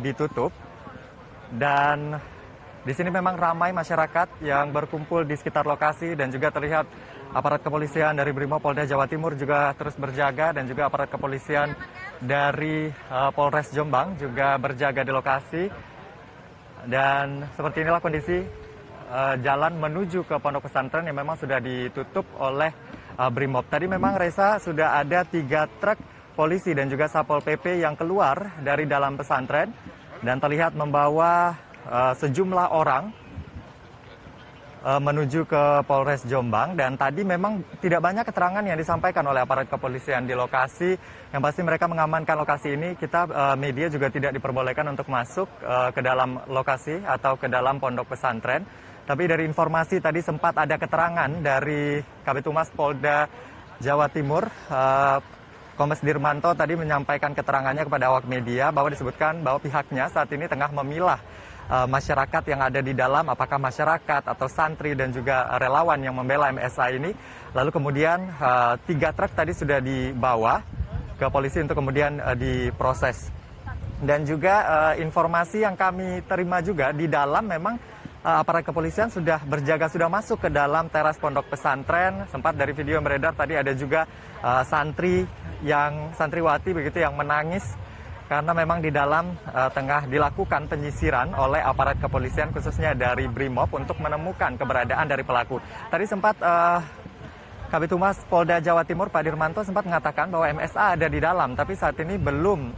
ditutup, dan di sini memang ramai masyarakat yang berkumpul di sekitar lokasi, dan juga terlihat aparat kepolisian dari Brimopolda Jawa Timur juga terus berjaga, dan juga aparat kepolisian dari Polres Jombang juga berjaga di lokasi. Dan seperti inilah kondisi jalan menuju ke pondok pesantren yang memang sudah ditutup oleh Brimob. Tadi memang Reza sudah ada 3 truk polisi dan juga Satpol PP yang keluar dari dalam pesantren dan terlihat membawa sejumlah orang menuju ke Polres Jombang. Dan tadi memang tidak banyak keterangan yang disampaikan oleh aparat kepolisian di lokasi. Yang pasti mereka mengamankan lokasi ini. Kita media juga tidak diperbolehkan untuk masuk ke dalam lokasi atau ke dalam pondok pesantren. Tapi dari informasi tadi sempat ada keterangan dari Kabid Humas Polda Jawa Timur, Kombes Dirmanto tadi menyampaikan keterangannya kepada awak media bahwa disebutkan bahwa pihaknya saat ini tengah memilah masyarakat yang ada di dalam, apakah masyarakat atau santri dan juga relawan yang membela MSA ini. Lalu kemudian 3 truk tadi sudah dibawa ke polisi untuk kemudian diproses. Dan juga informasi yang kami terima juga di dalam memang aparat kepolisian sudah berjaga, sudah masuk ke dalam teras pondok pesantren. Sempat dari video yang beredar tadi ada juga santriwati begitu yang menangis karena memang di dalam tengah dilakukan penyisiran oleh aparat kepolisian khususnya dari Brimob untuk menemukan keberadaan dari pelaku. Tadi sempat Kabid Humas Polda Jawa Timur Pak Dirmanto sempat mengatakan bahwa MSA ada di dalam, tapi saat ini belum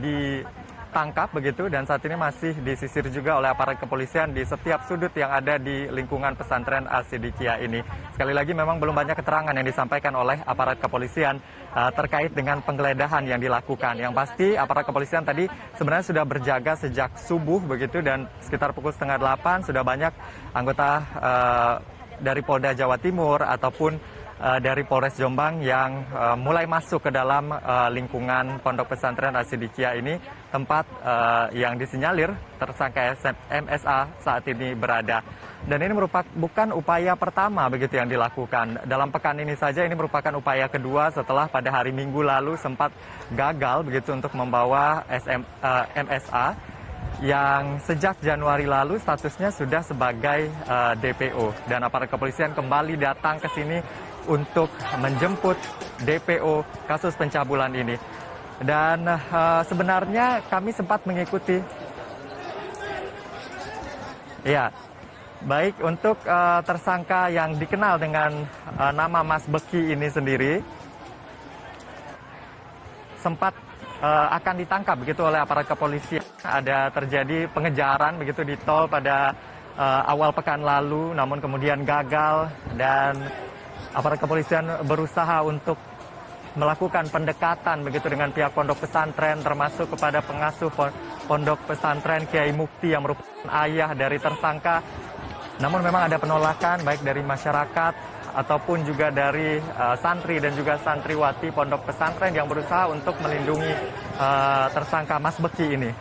ditangkap begitu, dan saat ini masih disisir juga oleh aparat kepolisian di setiap sudut yang ada di lingkungan pesantren As-Siddiqiyah ini. Sekali lagi memang belum banyak keterangan yang disampaikan oleh aparat kepolisian terkait dengan penggeledahan yang dilakukan. Yang pasti aparat kepolisian tadi sebenarnya sudah berjaga sejak subuh begitu, dan sekitar pukul 7:30 sudah banyak anggota dari Polda Jawa Timur ataupun dari Polres Jombang yang mulai masuk ke dalam lingkungan pondok pesantren As-Siddiqiyah ini, tempat yang disinyalir tersangka MSA saat ini berada. Dan ini bukan upaya pertama begitu yang dilakukan. Dalam pekan ini saja ini merupakan upaya kedua setelah pada hari Minggu lalu sempat gagal begitu untuk membawa MSA yang sejak Januari lalu statusnya sudah sebagai DPO, dan aparat kepolisian kembali datang ke sini untuk menjemput DPO kasus pencabulan ini. Dan sebenarnya kami sempat mengikuti, ya, baik untuk tersangka yang dikenal dengan nama Mas Beki ini sendiri sempat akan ditangkap begitu oleh aparat kepolisian. Ada terjadi pengejaran begitu di tol pada awal pekan lalu, namun kemudian gagal, dan aparat kepolisian berusaha untuk melakukan pendekatan begitu dengan pihak pondok pesantren, termasuk kepada pengasuh Pondok Pesantren Kiai Mukti yang merupakan ayah dari tersangka. Namun memang ada penolakan baik dari masyarakat ataupun juga dari santri dan juga santriwati Pondok Pesantren yang berusaha untuk melindungi tersangka Mas Beki ini.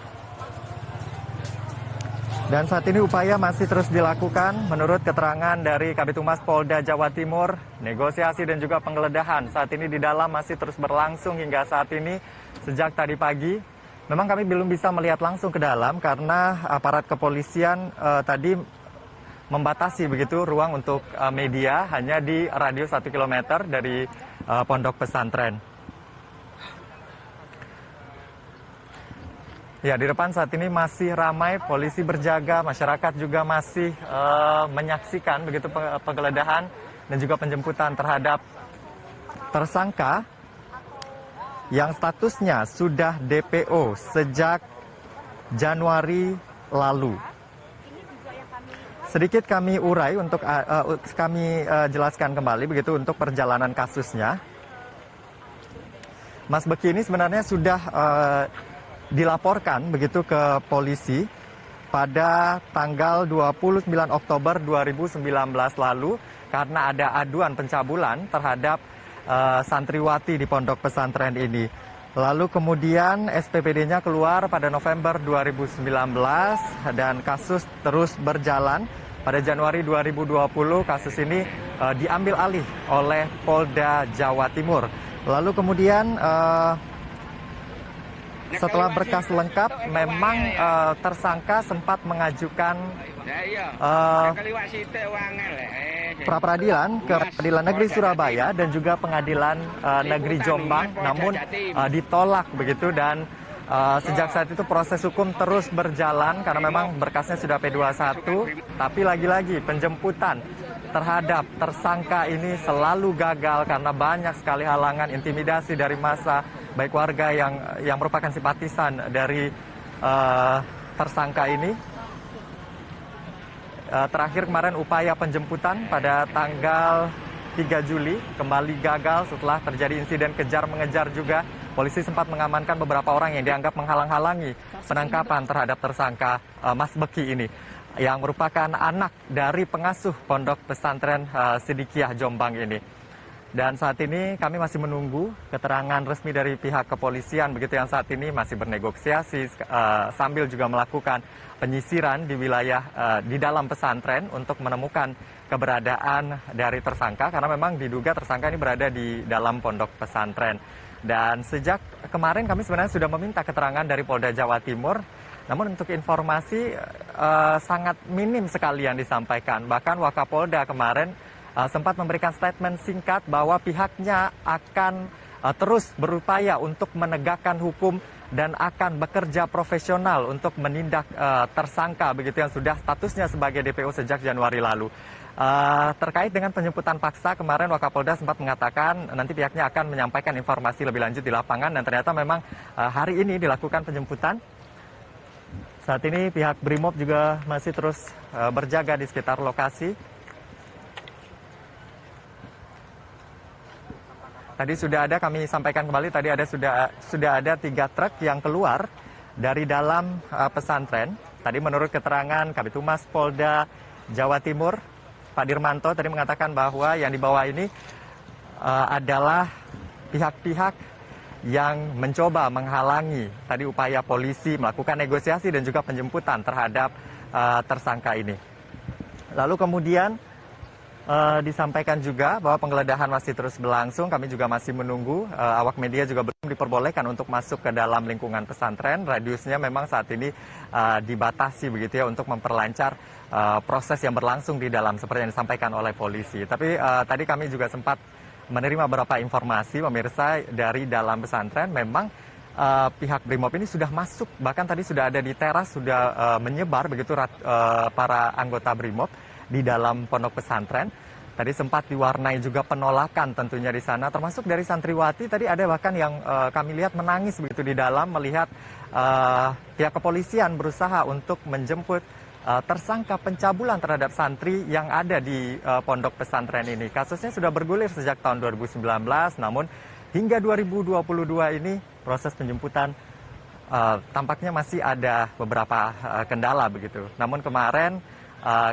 Dan saat ini upaya masih terus dilakukan. Menurut keterangan dari Kabid Humas Polda Jawa Timur, negosiasi dan juga penggeledahan saat ini di dalam masih terus berlangsung hingga saat ini sejak tadi pagi. Memang kami belum bisa melihat langsung ke dalam karena aparat kepolisian tadi membatasi begitu ruang untuk media hanya di radius 1 km dari Pondok Pesantren. Ya, di depan saat ini masih ramai, polisi berjaga, masyarakat juga masih menyaksikan begitu penggeledahan dan juga penjemputan terhadap tersangka yang statusnya sudah DPO sejak Januari lalu. Sedikit kami urai untuk kami jelaskan kembali begitu untuk perjalanan kasusnya. Mas Beki ini sebenarnya sudah dilaporkan begitu ke polisi pada tanggal 29 Oktober 2019 lalu karena ada aduan pencabulan terhadap santriwati di Pondok Pesantren ini. Lalu kemudian SPPD-nya keluar pada November 2019 dan kasus terus berjalan. Pada Januari 2020 kasus ini diambil alih oleh Polda Jawa Timur. Lalu kemudian setelah berkas lengkap, memang tersangka sempat mengajukan pra-peradilan ke Pengadilan Negeri Surabaya dan juga Pengadilan Negeri Jombang, namun ditolak begitu. Dan sejak saat itu proses hukum terus berjalan karena memang berkasnya sudah P21, tapi lagi-lagi penjemputan terhadap tersangka ini selalu gagal karena banyak sekali halangan, intimidasi dari massa, baik warga yang merupakan simpatisan dari tersangka ini. Terakhir kemarin upaya penjemputan pada tanggal 3 Juli kembali gagal setelah terjadi insiden kejar-mengejar juga. Polisi sempat mengamankan beberapa orang yang dianggap menghalang-halangi penangkapan terhadap tersangka Mas Beki ini, yang merupakan anak dari pengasuh Pondok Pesantren Sidikiyah Jombang ini. Dan saat ini kami masih menunggu keterangan resmi dari pihak kepolisian begitu yang saat ini masih bernegosiasi sambil juga melakukan penyisiran di wilayah di dalam pesantren untuk menemukan keberadaan dari tersangka karena memang diduga tersangka ini berada di dalam pondok pesantren. Dan sejak kemarin kami sebenarnya sudah meminta keterangan dari Polda Jawa Timur, namun untuk informasi sangat minim sekali yang disampaikan. Bahkan Wakapolda kemarin sempat memberikan statement singkat bahwa pihaknya akan terus berupaya untuk menegakkan hukum dan akan bekerja profesional untuk menindak tersangka begitu yang sudah statusnya sebagai DPO sejak Januari lalu. Terkait dengan penjemputan paksa, kemarin Wakapolda sempat mengatakan nanti pihaknya akan menyampaikan informasi lebih lanjut di lapangan dan ternyata memang hari ini dilakukan penjemputan. Saat ini pihak Brimob juga masih terus berjaga di sekitar lokasi. Tadi sudah ada, kami sampaikan kembali, tadi ada sudah ada 3 truk yang keluar dari dalam pesantren. Tadi menurut keterangan Kabid Humas Polda Jawa Timur, Pak Dirmanto tadi mengatakan bahwa yang dibawa ini adalah pihak-pihak yang mencoba menghalangi tadi upaya polisi melakukan negosiasi dan juga penjemputan terhadap tersangka ini. Lalu kemudian disampaikan juga bahwa penggeledahan masih terus berlangsung. Kami juga masih menunggu. Awak media juga belum diperbolehkan untuk masuk ke dalam lingkungan pesantren. Radiusnya memang saat ini dibatasi begitu ya untuk memperlancar proses yang berlangsung di dalam seperti yang disampaikan oleh polisi. Tapi tadi kami juga sempat menerima beberapa informasi pemirsa dari dalam pesantren. Memang pihak Brimob ini sudah masuk, bahkan tadi sudah ada di teras, sudah menyebar begitu para anggota Brimob di dalam pondok pesantren. Tadi sempat diwarnai juga penolakan tentunya di sana, termasuk dari santriwati. Tadi ada bahkan yang kami lihat menangis begitu di dalam melihat pihak kepolisian berusaha untuk menjemput tersangka pencabulan terhadap santri yang ada di pondok pesantren ini. Kasusnya sudah bergulir sejak tahun 2019, namun hingga 2022 ini proses penjemputan tampaknya masih ada beberapa kendala begitu. Namun kemarin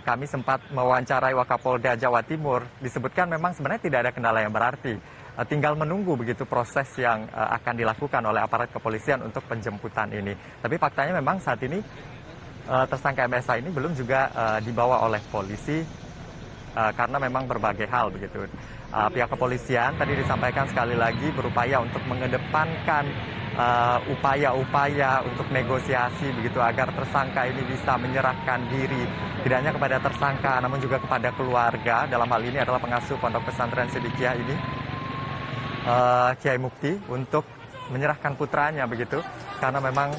kami sempat mewawancarai Wakapolda Jawa Timur, disebutkan memang sebenarnya tidak ada kendala yang berarti. Tinggal menunggu begitu proses yang akan dilakukan oleh aparat kepolisian untuk penjemputan ini. Tapi faktanya memang saat ini tersangka MSA ini belum juga dibawa oleh polisi karena memang berbagai hal begitu. Pihak kepolisian tadi disampaikan sekali lagi berupaya untuk mengedepankan upaya-upaya untuk negosiasi begitu agar tersangka ini bisa menyerahkan diri tidak hanya kepada tersangka namun juga kepada keluarga. Dalam hal ini adalah pengasuh Pondok Pesantren Sidikiah ini, Kiai Mukti, untuk menyerahkan putranya begitu karena memang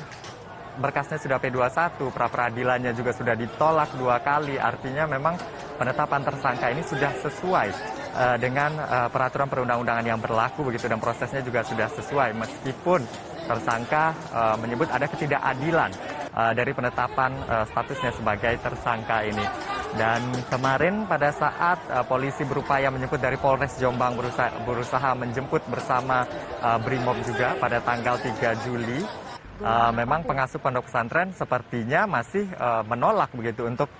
berkasnya sudah P21, pra-peradilannya juga sudah ditolak 2 kali, artinya memang penetapan tersangka ini sudah sesuai dengan peraturan perundang-undangan yang berlaku begitu, dan prosesnya juga sudah sesuai meskipun tersangka menyebut ada ketidakadilan dari penetapan statusnya sebagai tersangka ini. Dan kemarin pada saat polisi berupaya menjemput dari Polres Jombang berusaha menjemput bersama Brimob juga pada tanggal 3 Juli, memang pengasuh pondok pesantren sepertinya masih menolak begitu untuk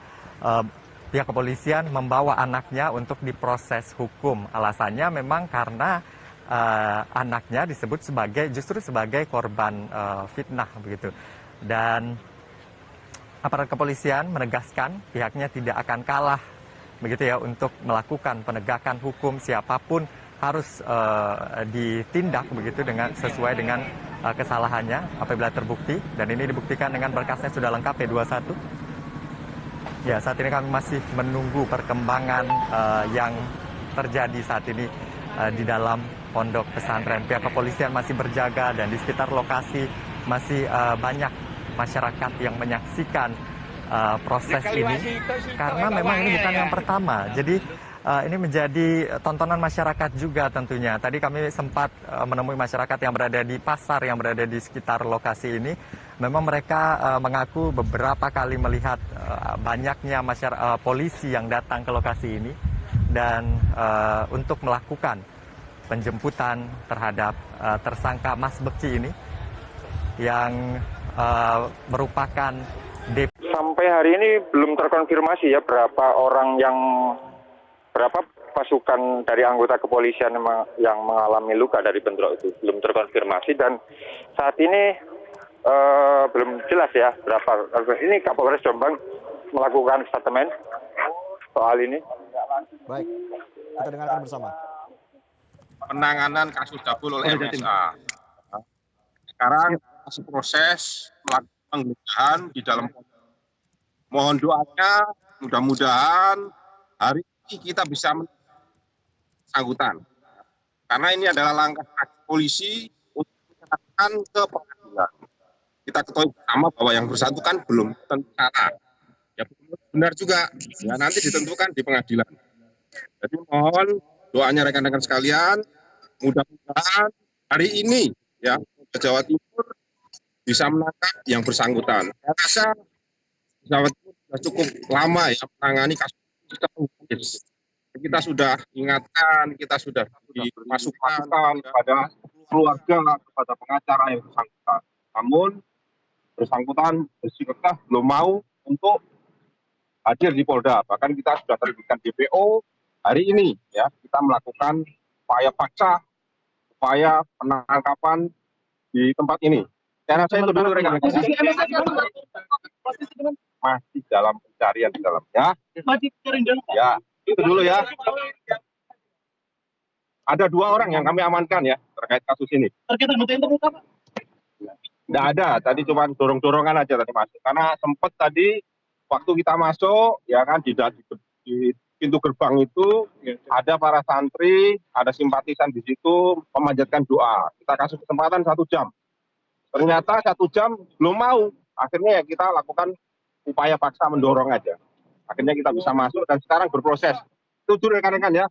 pihak kepolisian membawa anaknya untuk diproses hukum. Alasannya memang karena anaknya disebut justru sebagai korban fitnah begitu. Dan aparat kepolisian menegaskan pihaknya tidak akan kalah begitu ya untuk melakukan penegakan hukum, siapapun harus ditindak begitu sesuai dengan kesalahannya apabila terbukti, dan ini dibuktikan dengan berkasnya sudah lengkap P21. Ya, saat ini kami masih menunggu perkembangan yang terjadi saat ini di dalam pondok pesantren. Pihak kepolisian masih berjaga dan di sekitar lokasi masih banyak masyarakat yang menyaksikan proses ini karena memang ini bukan yang pertama. Jadi ini menjadi tontonan masyarakat juga tentunya. Tadi kami sempat menemui masyarakat yang berada di pasar yang berada di sekitar lokasi ini. Memang mereka mengaku beberapa kali melihat banyaknya polisi yang datang ke lokasi ini dan untuk melakukan penjemputan terhadap tersangka Mas Bekci ini yang merupakan Sampai hari ini belum terkonfirmasi ya berapa pasukan dari anggota kepolisian yang mengalami luka dari bentrok itu, belum terkonfirmasi, dan saat ini belum jelas ya berapa. Ini Kapolres Jombang melakukan statement soal ini. Baik, kita dengarkan bersama. Penanganan kasus dapur oleh MSA. Sekarang masih proses melakukan penggeledahan di dalam. Mohon doanya, mudah-mudahan hari ini kita bisa bersangkutan. Karena ini adalah langkah polisi untuk menyerahkan ke pengadilan. Kita ketahui bersama bahwa yang bersangkutan belum tentu salah. Ya benar juga, ya nanti ditentukan di pengadilan. Jadi mohon doanya rekan-rekan sekalian, mudah-mudahan hari ini ya Jawa Timur bisa menangkap yang bersangkutan. Saya rasa Jawa Timur sudah cukup lama ya menangani kasus. Kita sudah ingatkan, kita sudah dimasukkan kepada keluarga, kepada pengacara yang bersangkutan. Namun bersangkutan bersikeras belum mau untuk hadir di Polda. Bahkan kita sudah terbitkan DPO hari ini ya, kita melakukan upaya paksa, upaya penangkapan di tempat ini. Saya rasa itu dulu rekan-rekan. Masih dalam pencarian di dalam ya. Ya, itu dulu ya. Ada 2 orang yang kami amankan ya terkait kasus ini. Tidak ada, tadi cuma dorong-dorongan aja tadi masuk. Karena sempat tadi waktu kita masuk, ya kan di pintu gerbang itu ada para santri, ada simpatisan di situ memanjatkan doa. Kita kasih kesempatan 1 jam. Ternyata 1 jam belum mau. Akhirnya ya kita lakukan upaya paksa mendorong aja. Akhirnya kita bisa masuk dan sekarang berproses. Itu dulu rekan-rekan ya.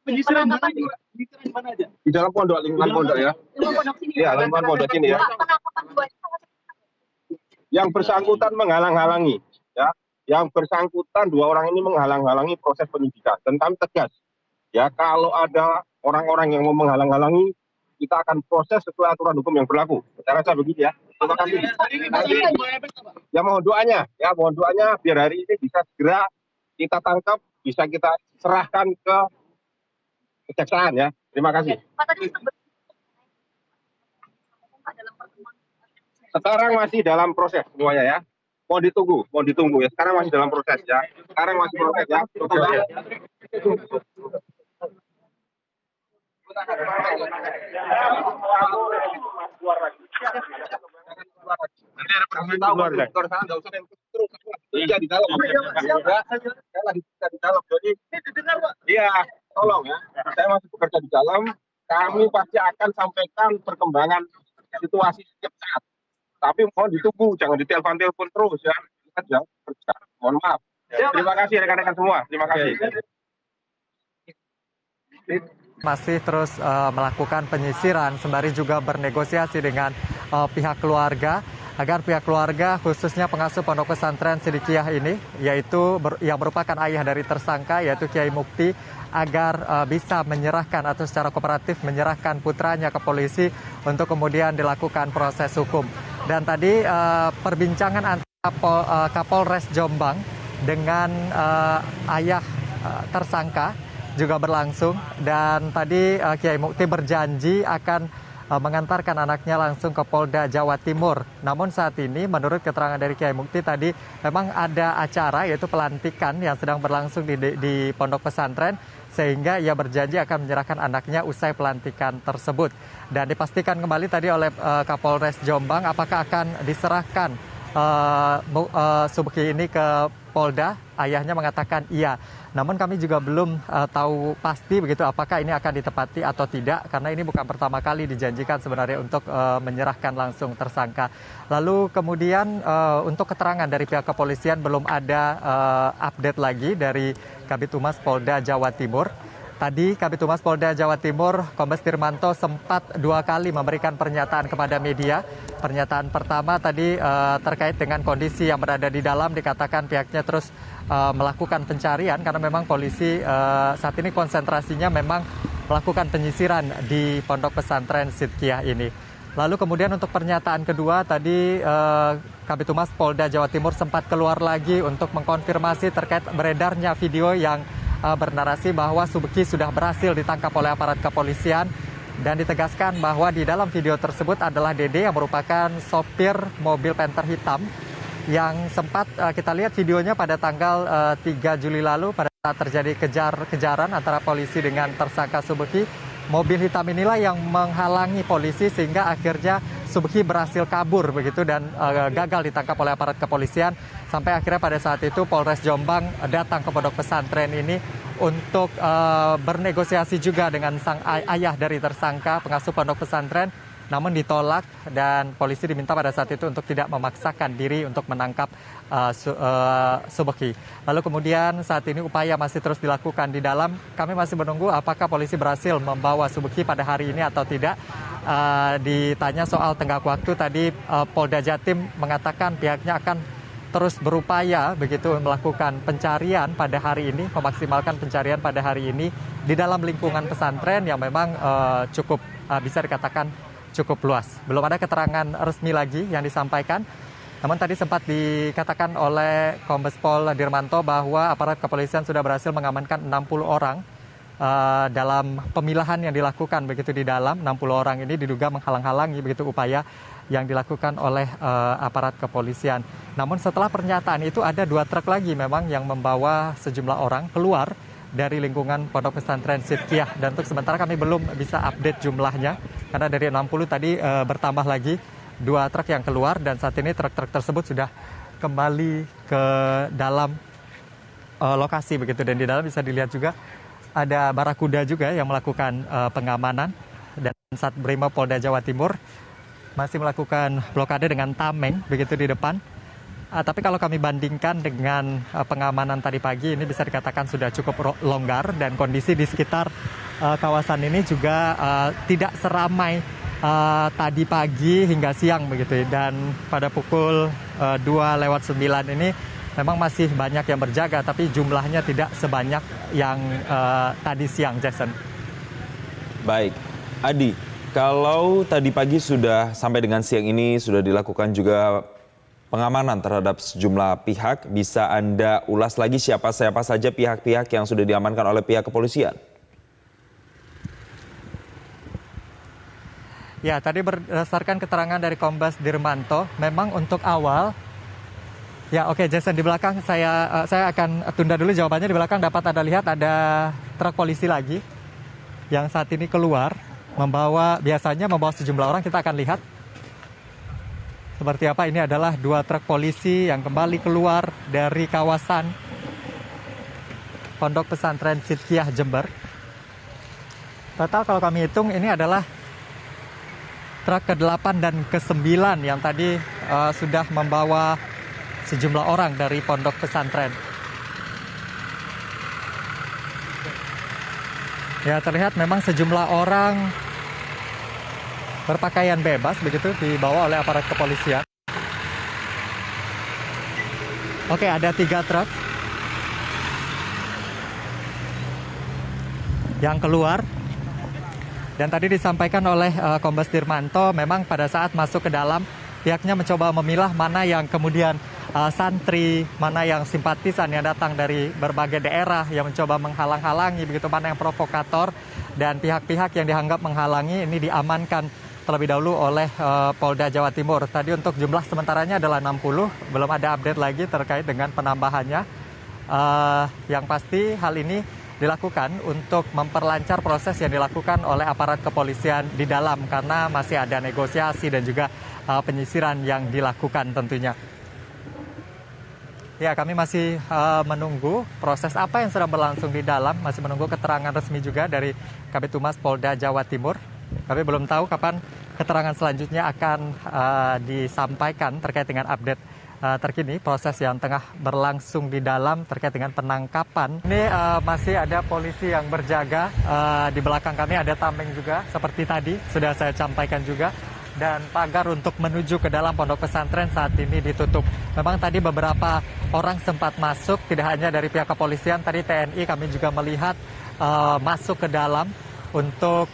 Penyisiran di mana aja? Di dalam pondok, lingkungan pondok ya. Iya, lingkungan pondok ini ya. Yang bersangkutan menghalang-halangi, ya. Yang bersangkutan 2 orang ini menghalang-halangi proses penyidikan. Dan kami tegas, ya kalau ada orang-orang yang mau menghalang-halangi, kita akan proses sesuai aturan hukum yang berlaku. Saya rasa begitu ya. Terima kasih. Nanti ya mohon doanya biar hari ini bisa segera kita tangkap, bisa kita serahkan ke kejaksaan ya. Terima kasih. Sekarang masih dalam proses semuanya ya. Mohon ditunggu ya. Sekarang masih dalam proses ya. Nanti ada permintaan keluar sana, nggak usah terus. Iya di dalam. Saya lagi di dalam. Jadi iya, tolong ya. Saya masih bekerja di dalam. Kami pasti akan sampaikan perkembangan situasi setiap saat. Tapi mohon ditunggu, jangan ditelepon terus ya. Kita jangan kerja. Mohon maaf. Terima kasih rekan-rekan semua. Terima kasih. Masih terus melakukan penyisiran sembari juga bernegosiasi dengan pihak keluarga agar pihak keluarga khususnya pengasuh Pondok Pesantren Sidikiyah ini yaitu yang merupakan ayah dari tersangka yaitu Kiai Mukti agar bisa menyerahkan atau secara kooperatif menyerahkan putranya ke polisi untuk kemudian dilakukan proses hukum. Dan tadi perbincangan antara Kapolres Jombang dengan ayah tersangka juga berlangsung dan tadi Kiai Mukti berjanji akan mengantarkan anaknya langsung ke Polda Jawa Timur. Namun saat ini menurut keterangan dari Kiai Mukti tadi memang ada acara yaitu pelantikan yang sedang berlangsung di Pondok Pesantren sehingga ia berjanji akan menyerahkan anaknya usai pelantikan tersebut. Dan dipastikan kembali tadi oleh Kapolres Jombang apakah akan diserahkan Subki ini ke Polda. Ayahnya mengatakan iya. Namun kami juga belum tahu pasti begitu apakah ini akan ditepati atau tidak karena ini bukan pertama kali dijanjikan sebenarnya untuk menyerahkan langsung tersangka. Lalu kemudian untuk keterangan dari pihak kepolisian belum ada update lagi dari Kabid Humas Polda Jawa Timur. Tadi Kabid Humas Polda Jawa Timur Kombes Dirmanto sempat 2 kali memberikan pernyataan kepada media. Pernyataan pertama tadi terkait dengan kondisi yang berada di dalam dikatakan pihaknya terus melakukan pencarian karena memang polisi saat ini konsentrasinya memang melakukan penyisiran di Pondok Pesantren Sidikiyah ini. Lalu kemudian untuk pernyataan kedua tadi Kabid Humas Polda Jawa Timur sempat keluar lagi untuk mengkonfirmasi terkait beredarnya video yang bernarasi bahwa Subki sudah berhasil ditangkap oleh aparat kepolisian dan ditegaskan bahwa di dalam video tersebut adalah Dede yang merupakan sopir mobil Panther hitam yang sempat kita lihat videonya pada tanggal 3 Juli lalu pada saat terjadi kejar-kejaran antara polisi dengan tersangka Subki. Mobil hitam inilah yang menghalangi polisi sehingga akhirnya Subki berhasil kabur begitu dan gagal ditangkap oleh aparat kepolisian sampai akhirnya pada saat itu Polres Jombang datang ke Pondok Pesantren ini untuk bernegosiasi juga dengan sang ayah dari tersangka pengasuh Pondok Pesantren. Namun ditolak dan polisi diminta pada saat itu untuk tidak memaksakan diri untuk menangkap Subki. Lalu kemudian saat ini upaya masih terus dilakukan di dalam. Kami masih menunggu apakah polisi berhasil membawa Subki pada hari ini atau tidak. Ditanya soal tenggat waktu tadi Polda Jatim mengatakan pihaknya akan terus berupaya begitu melakukan pencarian pada hari ini, memaksimalkan pencarian pada hari ini di dalam lingkungan pesantren yang memang cukup bisa dikatakan cukup luas. Belum ada keterangan resmi lagi yang disampaikan. Namun tadi sempat dikatakan oleh Kombes Pol Dirmanto bahwa aparat kepolisian sudah berhasil mengamankan 60 orang dalam pemilahan yang dilakukan begitu di dalam. 60 orang ini diduga menghalang-halangi begitu upaya yang dilakukan oleh aparat kepolisian. Namun setelah pernyataan itu ada 2 truk lagi memang yang membawa sejumlah orang keluar dari lingkungan Pondok Pesantren Sidikiyah dan untuk sementara kami belum bisa update jumlahnya karena dari 60 tadi bertambah lagi 2 truk yang keluar dan saat ini truk-truk tersebut sudah kembali ke dalam lokasi begitu dan di dalam bisa dilihat juga ada barakuda juga yang melakukan pengamanan dan saat Brimob Polda Jawa Timur masih melakukan blokade dengan tameng begitu di depan. Tapi kalau kami bandingkan dengan pengamanan tadi pagi ini bisa dikatakan sudah cukup longgar dan kondisi di sekitar kawasan ini juga tidak seramai tadi pagi hingga siang begitu dan pada pukul 2:09 ini memang masih banyak yang berjaga tapi jumlahnya tidak sebanyak yang tadi siang, Jason. Baik, Adi, Kalau tadi pagi sudah sampai dengan siang ini sudah dilakukan juga pengamanan terhadap sejumlah pihak, bisa Anda ulas lagi siapa saja pihak-pihak yang sudah diamankan oleh pihak kepolisian? Ya, tadi berdasarkan keterangan dari Kombes Dirmanto, memang untuk awal, ya oke Jason, di belakang saya akan tunda dulu jawabannya. Di belakang dapat Anda lihat ada truk polisi lagi yang saat ini keluar, biasanya membawa sejumlah orang. Kita akan lihat seperti apa. Ini adalah 2 truk polisi yang kembali keluar dari kawasan Pondok Pesantren Sidkiah Jember. Total kalau kami hitung ini adalah truk ke-8 dan ke-9 yang tadi sudah membawa sejumlah orang dari pondok pesantren. Ya, terlihat memang sejumlah orang berpakaian bebas begitu dibawa oleh aparat kepolisian. Oke, ada 3 truk yang keluar. Dan tadi disampaikan oleh Kombes Dirmanto, memang pada saat masuk ke dalam, pihaknya mencoba memilah mana yang kemudian santri, mana yang simpatisan yang datang dari berbagai daerah yang mencoba menghalang-halangi, begitu mana yang provokator, dan pihak-pihak yang dianggap menghalangi ini diamankan terlebih dahulu oleh Polda Jawa Timur. Tadi untuk jumlah sementaranya adalah 60, belum ada update lagi terkait dengan penambahannya. Yang pasti hal ini dilakukan untuk memperlancar proses yang dilakukan oleh aparat kepolisian di dalam, karena masih ada negosiasi dan juga penyisiran yang dilakukan tentunya. Ya, kami masih menunggu proses apa yang sedang berlangsung di dalam, masih menunggu keterangan resmi juga dari Kabid Humas Polda Jawa Timur. Kami belum tahu kapan keterangan selanjutnya akan disampaikan terkait dengan update terkini proses yang tengah berlangsung di dalam terkait dengan penangkapan. Ini masih ada polisi yang berjaga di belakang kami, ada tameng juga seperti tadi sudah saya sampaikan juga, dan pagar untuk menuju ke dalam pondok pesantren saat ini ditutup. Memang tadi beberapa orang sempat masuk, tidak hanya dari pihak kepolisian, tadi TNI kami juga melihat masuk ke dalam untuk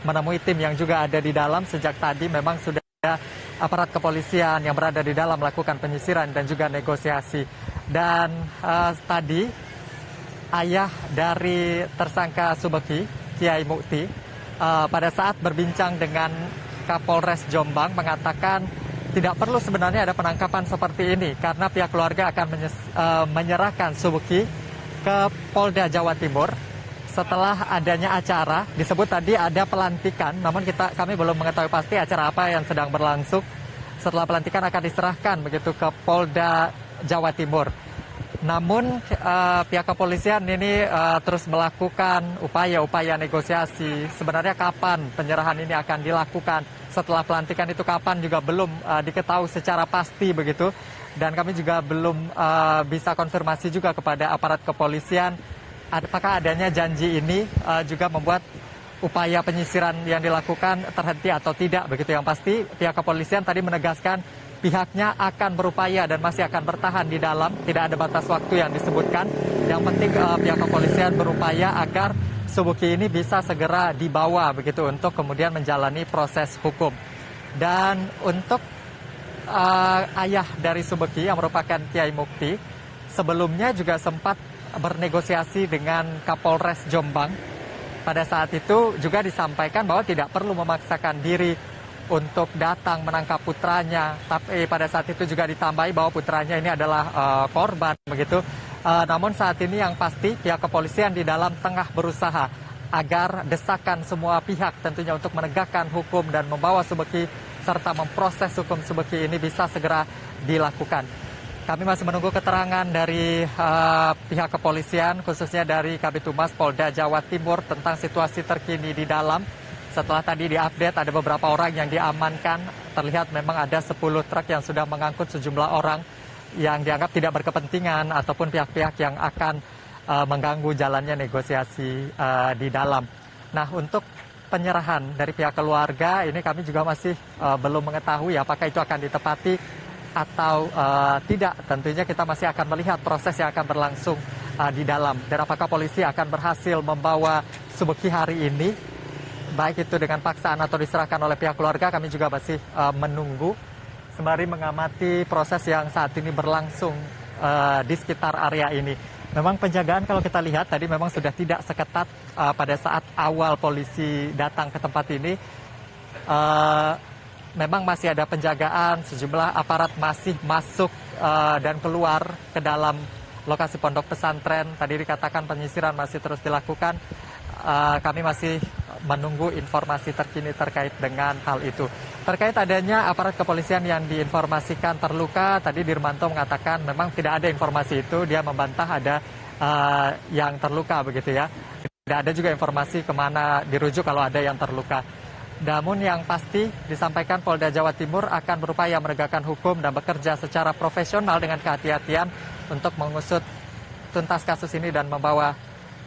menemui tim yang juga ada di dalam. Sejak tadi memang sudah aparat kepolisian yang berada di dalam melakukan penyisiran dan juga negosiasi. Dan tadi ayah dari tersangka Subeki, Kiai Mukti, pada saat berbincang dengan Kapolres Jombang mengatakan tidak perlu sebenarnya ada penangkapan seperti ini karena pihak keluarga akan menyerahkan Subeki ke Polda Jawa Timur setelah adanya acara. Disebut tadi ada pelantikan, namun kami belum mengetahui pasti acara apa yang sedang berlangsung. Setelah pelantikan akan diserahkan begitu ke Polda Jawa Timur. Namun pihak kepolisian ini terus melakukan upaya-upaya negosiasi. Sebenarnya kapan penyerahan ini akan dilakukan setelah pelantikan itu kapan juga belum diketahui secara pasti begitu. Dan kami juga belum bisa konfirmasi juga kepada aparat kepolisian apakah adanya janji ini juga membuat upaya penyisiran yang dilakukan terhenti atau tidak begitu. Yang pasti pihak kepolisian tadi menegaskan pihaknya akan berupaya dan masih akan bertahan di dalam, tidak ada batas waktu yang disebutkan. Yang penting pihak kepolisian berupaya agar Subeki ini bisa segera dibawa begitu untuk kemudian menjalani proses hukum. Dan untuk ayah dari Subeki yang merupakan Kiai Mukti sebelumnya juga sempat bernegosiasi dengan Kapolres Jombang. Pada saat itu juga disampaikan bahwa tidak perlu memaksakan diri untuk datang menangkap putranya, tapi pada saat itu juga ditambahi bahwa putranya ini adalah korban begitu. Namun saat ini yang pasti pihak kepolisian di dalam tengah berusaha agar desakan semua pihak tentunya untuk menegakkan hukum dan membawa Subeki serta memproses hukum Subeki ini bisa segera dilakukan. Kami masih menunggu keterangan dari pihak kepolisian, khususnya dari Kabid Humas Polda Jawa Timur tentang situasi terkini di dalam. Setelah tadi diupdate ada beberapa orang yang diamankan, terlihat memang ada 10 truk yang sudah mengangkut sejumlah orang yang dianggap tidak berkepentingan ataupun pihak-pihak yang akan mengganggu jalannya negosiasi di dalam. Nah, untuk penyerahan dari pihak keluarga ini kami juga masih belum mengetahui apakah itu akan ditepati atau tidak. Tentunya kita masih akan melihat proses yang akan berlangsung di dalam dan apakah polisi akan berhasil membawa Subeki hari ini baik itu dengan paksaan atau diserahkan oleh pihak keluarga, kami juga masih menunggu sembari mengamati proses yang saat ini berlangsung di sekitar area ini. Memang penjagaan kalau kita lihat tadi memang sudah tidak seketat pada saat awal polisi datang ke tempat ini. Memang masih ada penjagaan, sejumlah aparat masih masuk dan keluar ke dalam lokasi pondok pesantren. Tadi dikatakan penyisiran masih terus dilakukan. Kami masih menunggu informasi terkini terkait dengan hal itu. Terkait adanya aparat kepolisian yang diinformasikan terluka, tadi Dirmanto mengatakan memang tidak ada informasi itu. Dia membantah ada yang terluka begitu ya. Tidak ada juga informasi kemana dirujuk kalau ada yang terluka. Namun yang pasti disampaikan Polda Jawa Timur akan berupaya menegakkan hukum dan bekerja secara profesional dengan kehati-hatian untuk mengusut tuntas kasus ini dan membawa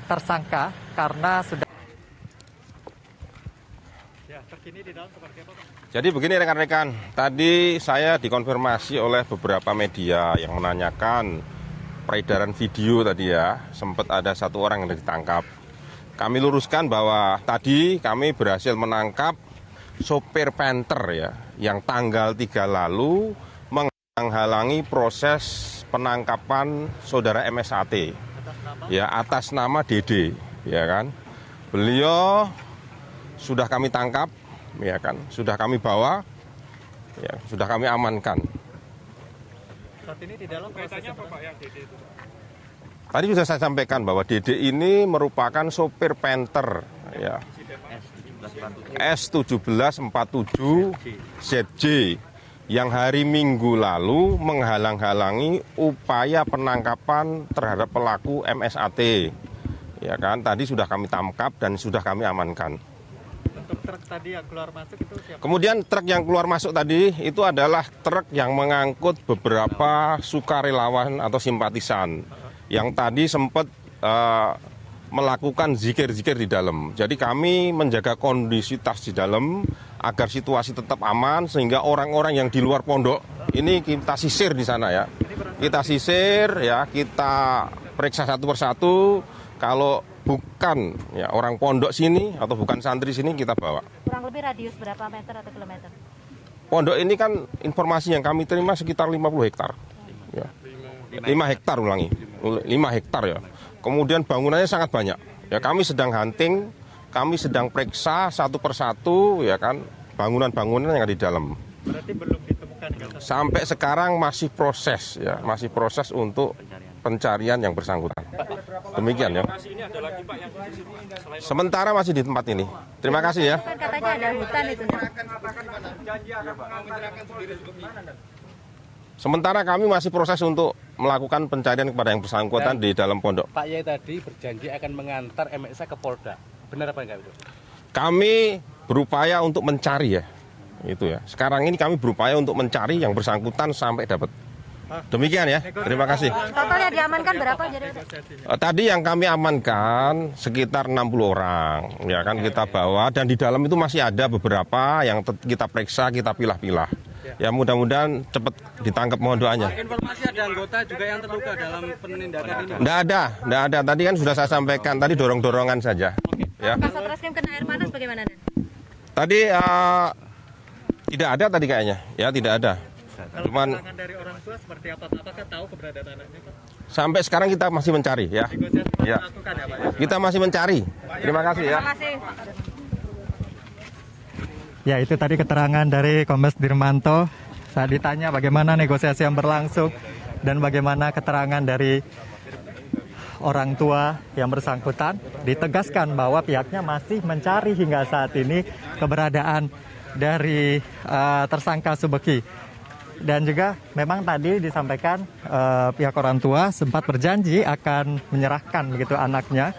tersangka karena sudah. Ya, terkini di dalam seperti apa, Pak? Jadi begini rekan-rekan, tadi saya dikonfirmasi oleh beberapa media yang menanyakan peredaran video tadi ya, sempat ada satu orang yang ditangkap. Kami luruskan bahwa tadi kami berhasil menangkap sopir Panther ya, yang tanggal 3 lalu menghalangi proses penangkapan saudara MSAT. Ya, atas nama DD, ya kan. Beliau sudah kami tangkap, ya kan, sudah kami bawa, ya, sudah kami amankan. Saat ini di dalam prosesnya apa Pak yang DD itu? Tadi sudah saya sampaikan bahwa DD ini merupakan sopir Panther, ya, S1747 ZJ yang hari Minggu lalu menghalang-halangi upaya penangkapan terhadap pelaku MSAT. Ya kan, tadi sudah kami tangkap dan sudah kami amankan. Untuk truk tadi yang keluar masuk itu siapa? Kemudian truk yang keluar masuk tadi itu adalah truk yang mengangkut beberapa sukarelawan atau simpatisan yang tadi sempat melakukan zikir-zikir di dalam. Jadi kami menjaga kondisitas di dalam agar situasi tetap aman sehingga orang-orang yang di luar pondok ini kita sisir di sana ya. Kita sisir ya, kita periksa satu persatu. Kalau bukan ya orang pondok sini atau bukan santri sini kita bawa. Kurang lebih radius berapa meter atau kilometer? Pondok ini kan informasi yang kami terima sekitar 50 hektar. Ya. 5 hektar ulangi. 5 hektar ya. Kemudian bangunannya sangat banyak. Ya, kami sedang hunting, kami sedang periksa satu persatu ya kan bangunan-bangunan yang ada di dalam. Berarti belum ditemukan kan? Sampai sekarang masih proses ya, masih proses untuk pencarian yang bersangkutan. Demikian ya. Sementara masih di tempat ini. Terima kasih ya. Kan katanya ada hutan itu. Sementara kami masih proses untuk melakukan pencarian kepada yang bersangkutan di dalam pondok. Pak Yai tadi berjanji akan mengantar MSA ke Polda. Benar apa enggak itu? Kami berupaya untuk mencari ya. Itu ya. Sekarang ini kami berupaya untuk mencari yang bersangkutan sampai dapat. Demikian ya. Terima kasih. Total yang diamankan berapa? Jadi tadi yang kami amankan sekitar 60 orang. Ya kan kita bawa dan di dalam itu masih ada beberapa yang kita periksa, kita pilah-pilah. Ya mudah-mudahan cepat ditangkap, mohon doanya. Informasi ada anggota juga yang terluka dalam penindakan ini? Nggak ada. Tadi kan sudah saya sampaikan, tadi dorong-dorongan saja. Ya. Kasat Reskrim kena air panas bagaimana? Tadi tidak ada tadi kayaknya, ya tidak ada. Cuman dari orang tua seperti apa? Apakah tahu keberadaan anaknya, Pak? Sampai sekarang kita masih mencari ya. Ya. Kita masih mencari. Terima kasih ya. Terima kasih. Ya, itu tadi keterangan dari Kombes Dirmanto saat ditanya bagaimana negosiasi yang berlangsung dan bagaimana keterangan dari orang tua yang bersangkutan. Ditegaskan bahwa pihaknya masih mencari hingga saat ini keberadaan dari tersangka Subeki. Dan juga memang tadi disampaikan pihak orang tua sempat berjanji akan menyerahkan begitu anaknya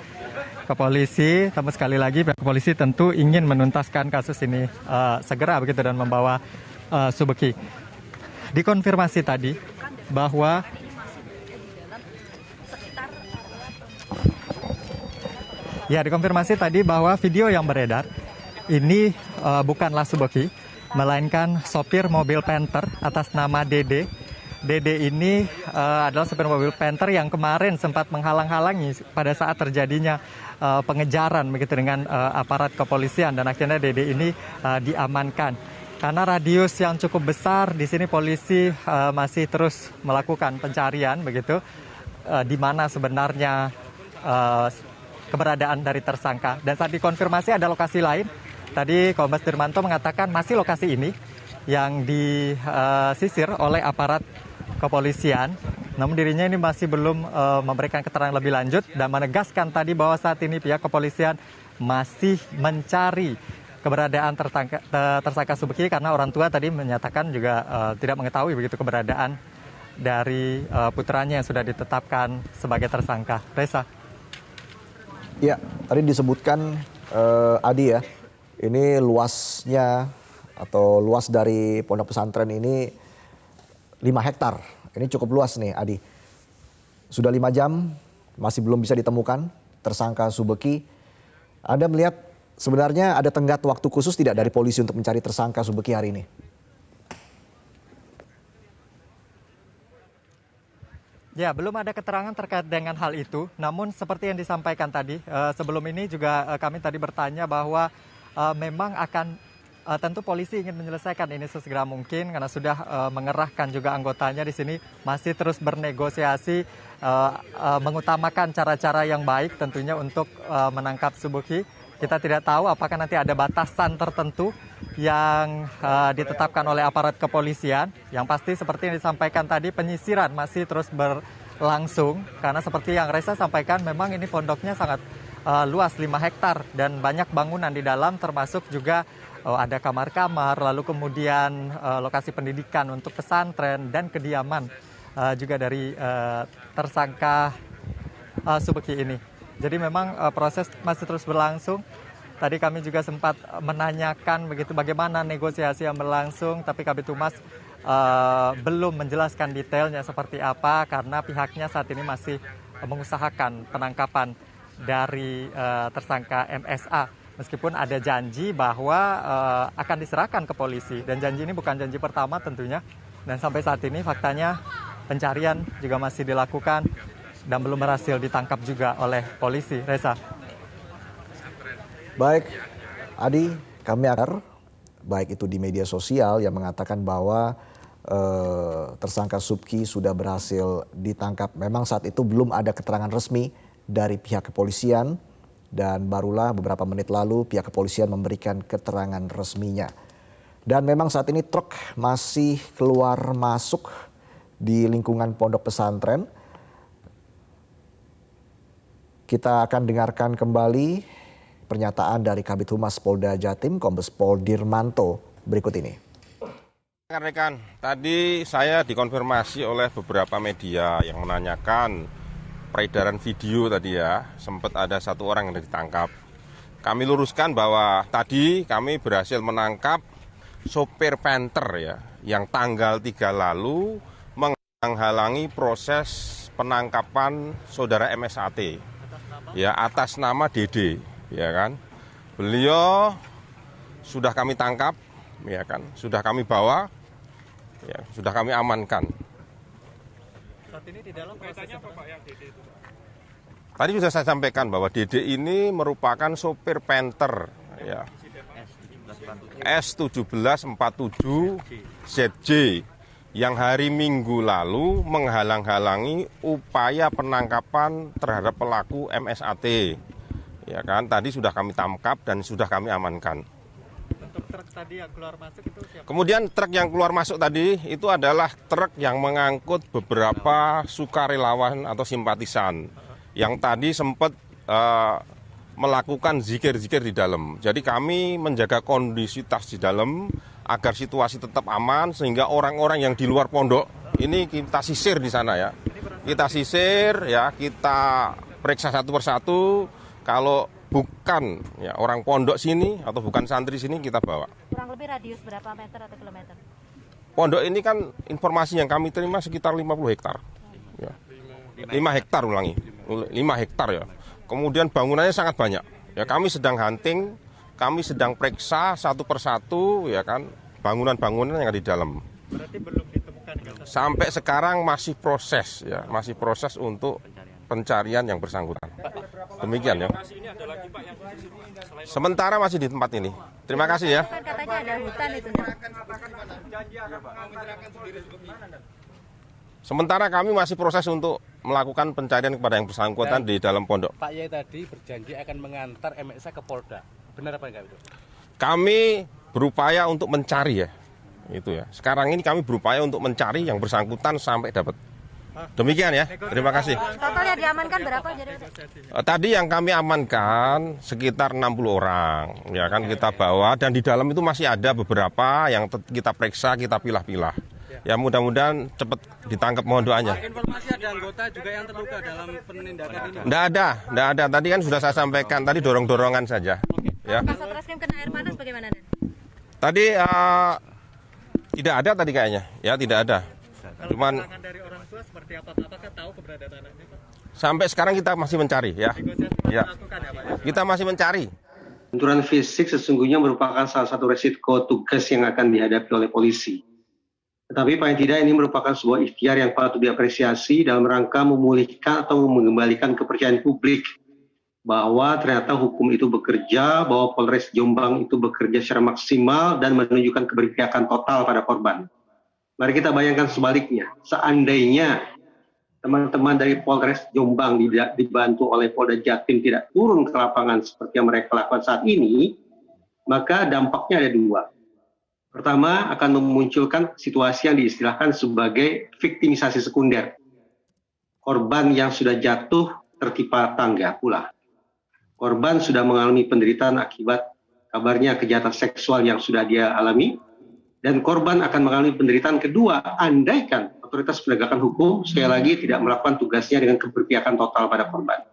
ke polisi. Tapi sekali lagi pihak polisi tentu ingin menuntaskan kasus ini segera begitu dan membawa Subeki. Dikonfirmasi tadi bahwa video yang beredar ini bukanlah Subeki, melainkan sopir mobil Panther atas nama DD Dede ini adalah sopir mobil Panther yang kemarin sempat menghalang-halangi pada saat terjadinya pengejaran begitu dengan aparat kepolisian, dan akhirnya Dede ini diamankan. Karena radius yang cukup besar, di sini polisi masih terus melakukan pencarian begitu di mana sebenarnya keberadaan dari tersangka. Dan saat dikonfirmasi ada lokasi lain, tadi Kombes Dirmanto mengatakan masih lokasi ini yang disisir oleh aparat kepolisian. Namun dirinya ini masih belum memberikan keterangan lebih lanjut dan menegaskan tadi bahwa saat ini pihak kepolisian masih mencari keberadaan tersangka Subeki, karena orang tua tadi menyatakan juga tidak mengetahui begitu keberadaan dari putranya yang sudah ditetapkan sebagai tersangka. Reza. Ya, tadi disebutkan Adi ya, ini luasnya atau luas dari pondok pesantren ini 5 hektar. Ini cukup luas nih Adi. Sudah 5 jam masih belum bisa ditemukan tersangka Subeki. Anda melihat sebenarnya ada tenggat waktu khusus tidak dari polisi untuk mencari tersangka Subeki hari ini? Ya, belum ada keterangan terkait dengan hal itu. Namun seperti yang disampaikan tadi, sebelum ini juga kami tadi bertanya bahwa memang akan tentu polisi ingin menyelesaikan ini sesegera mungkin karena sudah mengerahkan juga anggotanya di sini, masih terus bernegosiasi, mengutamakan cara-cara yang baik tentunya untuk menangkap Subeki. Kita tidak tahu apakah nanti ada batasan tertentu yang ditetapkan oleh aparat kepolisian. Yang pasti seperti yang disampaikan tadi, penyisiran masih terus berlangsung karena seperti yang Reza sampaikan memang ini pondoknya sangat luas 5 hektar dan banyak bangunan di dalam, termasuk juga ada kamar-kamar, lalu kemudian lokasi pendidikan untuk pesantren dan kediaman juga dari tersangka Subeki ini. Jadi memang proses masih terus berlangsung. Tadi kami juga sempat menanyakan begitu bagaimana negosiasi yang berlangsung, tapi Kabid Humas belum menjelaskan detailnya seperti apa karena pihaknya saat ini masih mengusahakan penangkapan dari tersangka MSA. Meskipun ada janji bahwa akan diserahkan ke polisi, dan janji ini bukan janji pertama tentunya. Dan sampai saat ini faktanya pencarian juga masih dilakukan dan belum berhasil ditangkap juga oleh polisi. Reza. Baik, Adi, kami akan baik itu di media sosial yang mengatakan bahwa tersangka Subeki sudah berhasil ditangkap. Memang saat itu belum ada keterangan resmi dari pihak kepolisian. Dan barulah beberapa menit lalu pihak kepolisian memberikan keterangan resminya. Dan memang saat ini truk masih keluar masuk di lingkungan pondok pesantren. Kita akan dengarkan kembali pernyataan dari Kabid Humas Polda Jatim, Kombes Pol Dirmanto berikut ini. Rekan-rekan, tadi saya dikonfirmasi oleh beberapa media yang menanyakan peredaran video tadi ya, sempat ada 1 orang yang ditangkap. Kami luruskan bahwa tadi kami berhasil menangkap sopir Panther ya, yang tanggal 3 lalu menghalangi proses penangkapan saudara MSAT ya, atas nama Dede ya kan. Beliau sudah kami tangkap ya kan, sudah kami bawa ya, sudah kami amankan. Saat ini di dalam prosesnya apa Pak yang Dede itu? Tadi sudah saya sampaikan bahwa Dede ini merupakan sopir Panther ya, S1747ZJ yang hari Minggu lalu menghalang-halangi upaya penangkapan terhadap pelaku MSAT. Ya kan, tadi sudah kami tangkap dan sudah kami amankan. Untuk truk tadi yang keluar masuk itu siapa? Kemudian truk yang keluar masuk tadi itu adalah truk yang mengangkut beberapa sukarelawan atau simpatisan yang tadi sempat melakukan zikir-zikir di dalam. Jadi kami menjaga kondisitas di dalam agar situasi tetap aman sehingga orang-orang yang di luar pondok ini kita sisir di sana ya. Kita sisir ya, kita periksa satu persatu. Kalau bukan ya orang pondok sini atau bukan santri sini kita bawa. Kurang lebih radius berapa meter atau kilometer? Pondok ini kan informasi yang kami terima sekitar 50 hektar. Ya. 5 hektar ulangi. 5 hektar ya. Kemudian bangunannya sangat banyak. Ya, kami sedang hunting, kami sedang periksa satu persatu ya kan bangunan-bangunan yang ada di dalam. Berarti belum ditemukan sampai sekarang masih proses untuk pencarian yang bersangkutan. Demikian ya. Sementara masih di tempat ini. Terima kasih ya. Kan katanya ada hutan itu. Sementara kami masih proses untuk melakukan pencarian kepada yang bersangkutan di dalam pondok. Pak Yai tadi berjanji akan mengantar MSA ke Polda. Benar apa enggak itu? Kami berupaya untuk mencari ya. Itu ya. Sekarang ini kami berupaya untuk mencari yang bersangkutan sampai dapat. Demikian ya. Terima kasih. Totalnya diamankan berapa? Tadi yang kami amankan sekitar 60 orang. Ya kan kita bawa dan di dalam itu masih ada beberapa yang kita periksa, kita pilah-pilah. Ya mudah-mudahan cepat ditangkap, mohon doanya. Informasi ada anggota juga yang terluka dalam penindakan ini. Nggak ada. Tadi kan sudah saya sampaikan, tadi dorong-dorongan saja. Ya. Satreskrim kena air panas bagaimana? Tadi tidak ada tadi kayaknya, ya tidak ada. Cuman dari orang tua seperti apa? Apakah tahu keberadaan anaknya, Pak? sampai sekarang kita masih mencari ya. Ya. Kita masih mencari. Benturan fisik sesungguhnya merupakan salah satu resiko tugas yang akan dihadapi oleh polisi. Tetapi paling tidak ini merupakan sebuah ikhtiar yang patut diapresiasi dalam rangka memulihkan atau mengembalikan kepercayaan publik bahwa ternyata hukum itu bekerja, bahwa Polres Jombang itu bekerja secara maksimal dan menunjukkan keberpihakan total pada korban. Mari kita bayangkan sebaliknya, seandainya teman-teman dari Polres Jombang dibantu oleh Polda Jatim tidak turun ke lapangan seperti yang mereka lakukan saat ini, maka dampaknya ada dua. Pertama, akan memunculkan situasi yang diistilahkan sebagai viktimisasi sekunder. Korban yang sudah jatuh tertimpa tangga pula. Korban sudah mengalami penderitaan akibat kabarnya kejahatan seksual yang sudah dia alami. Dan korban akan mengalami penderitaan kedua, andaikan otoritas penegakan hukum sekali lagi tidak melakukan tugasnya dengan keberpihakan total pada korban.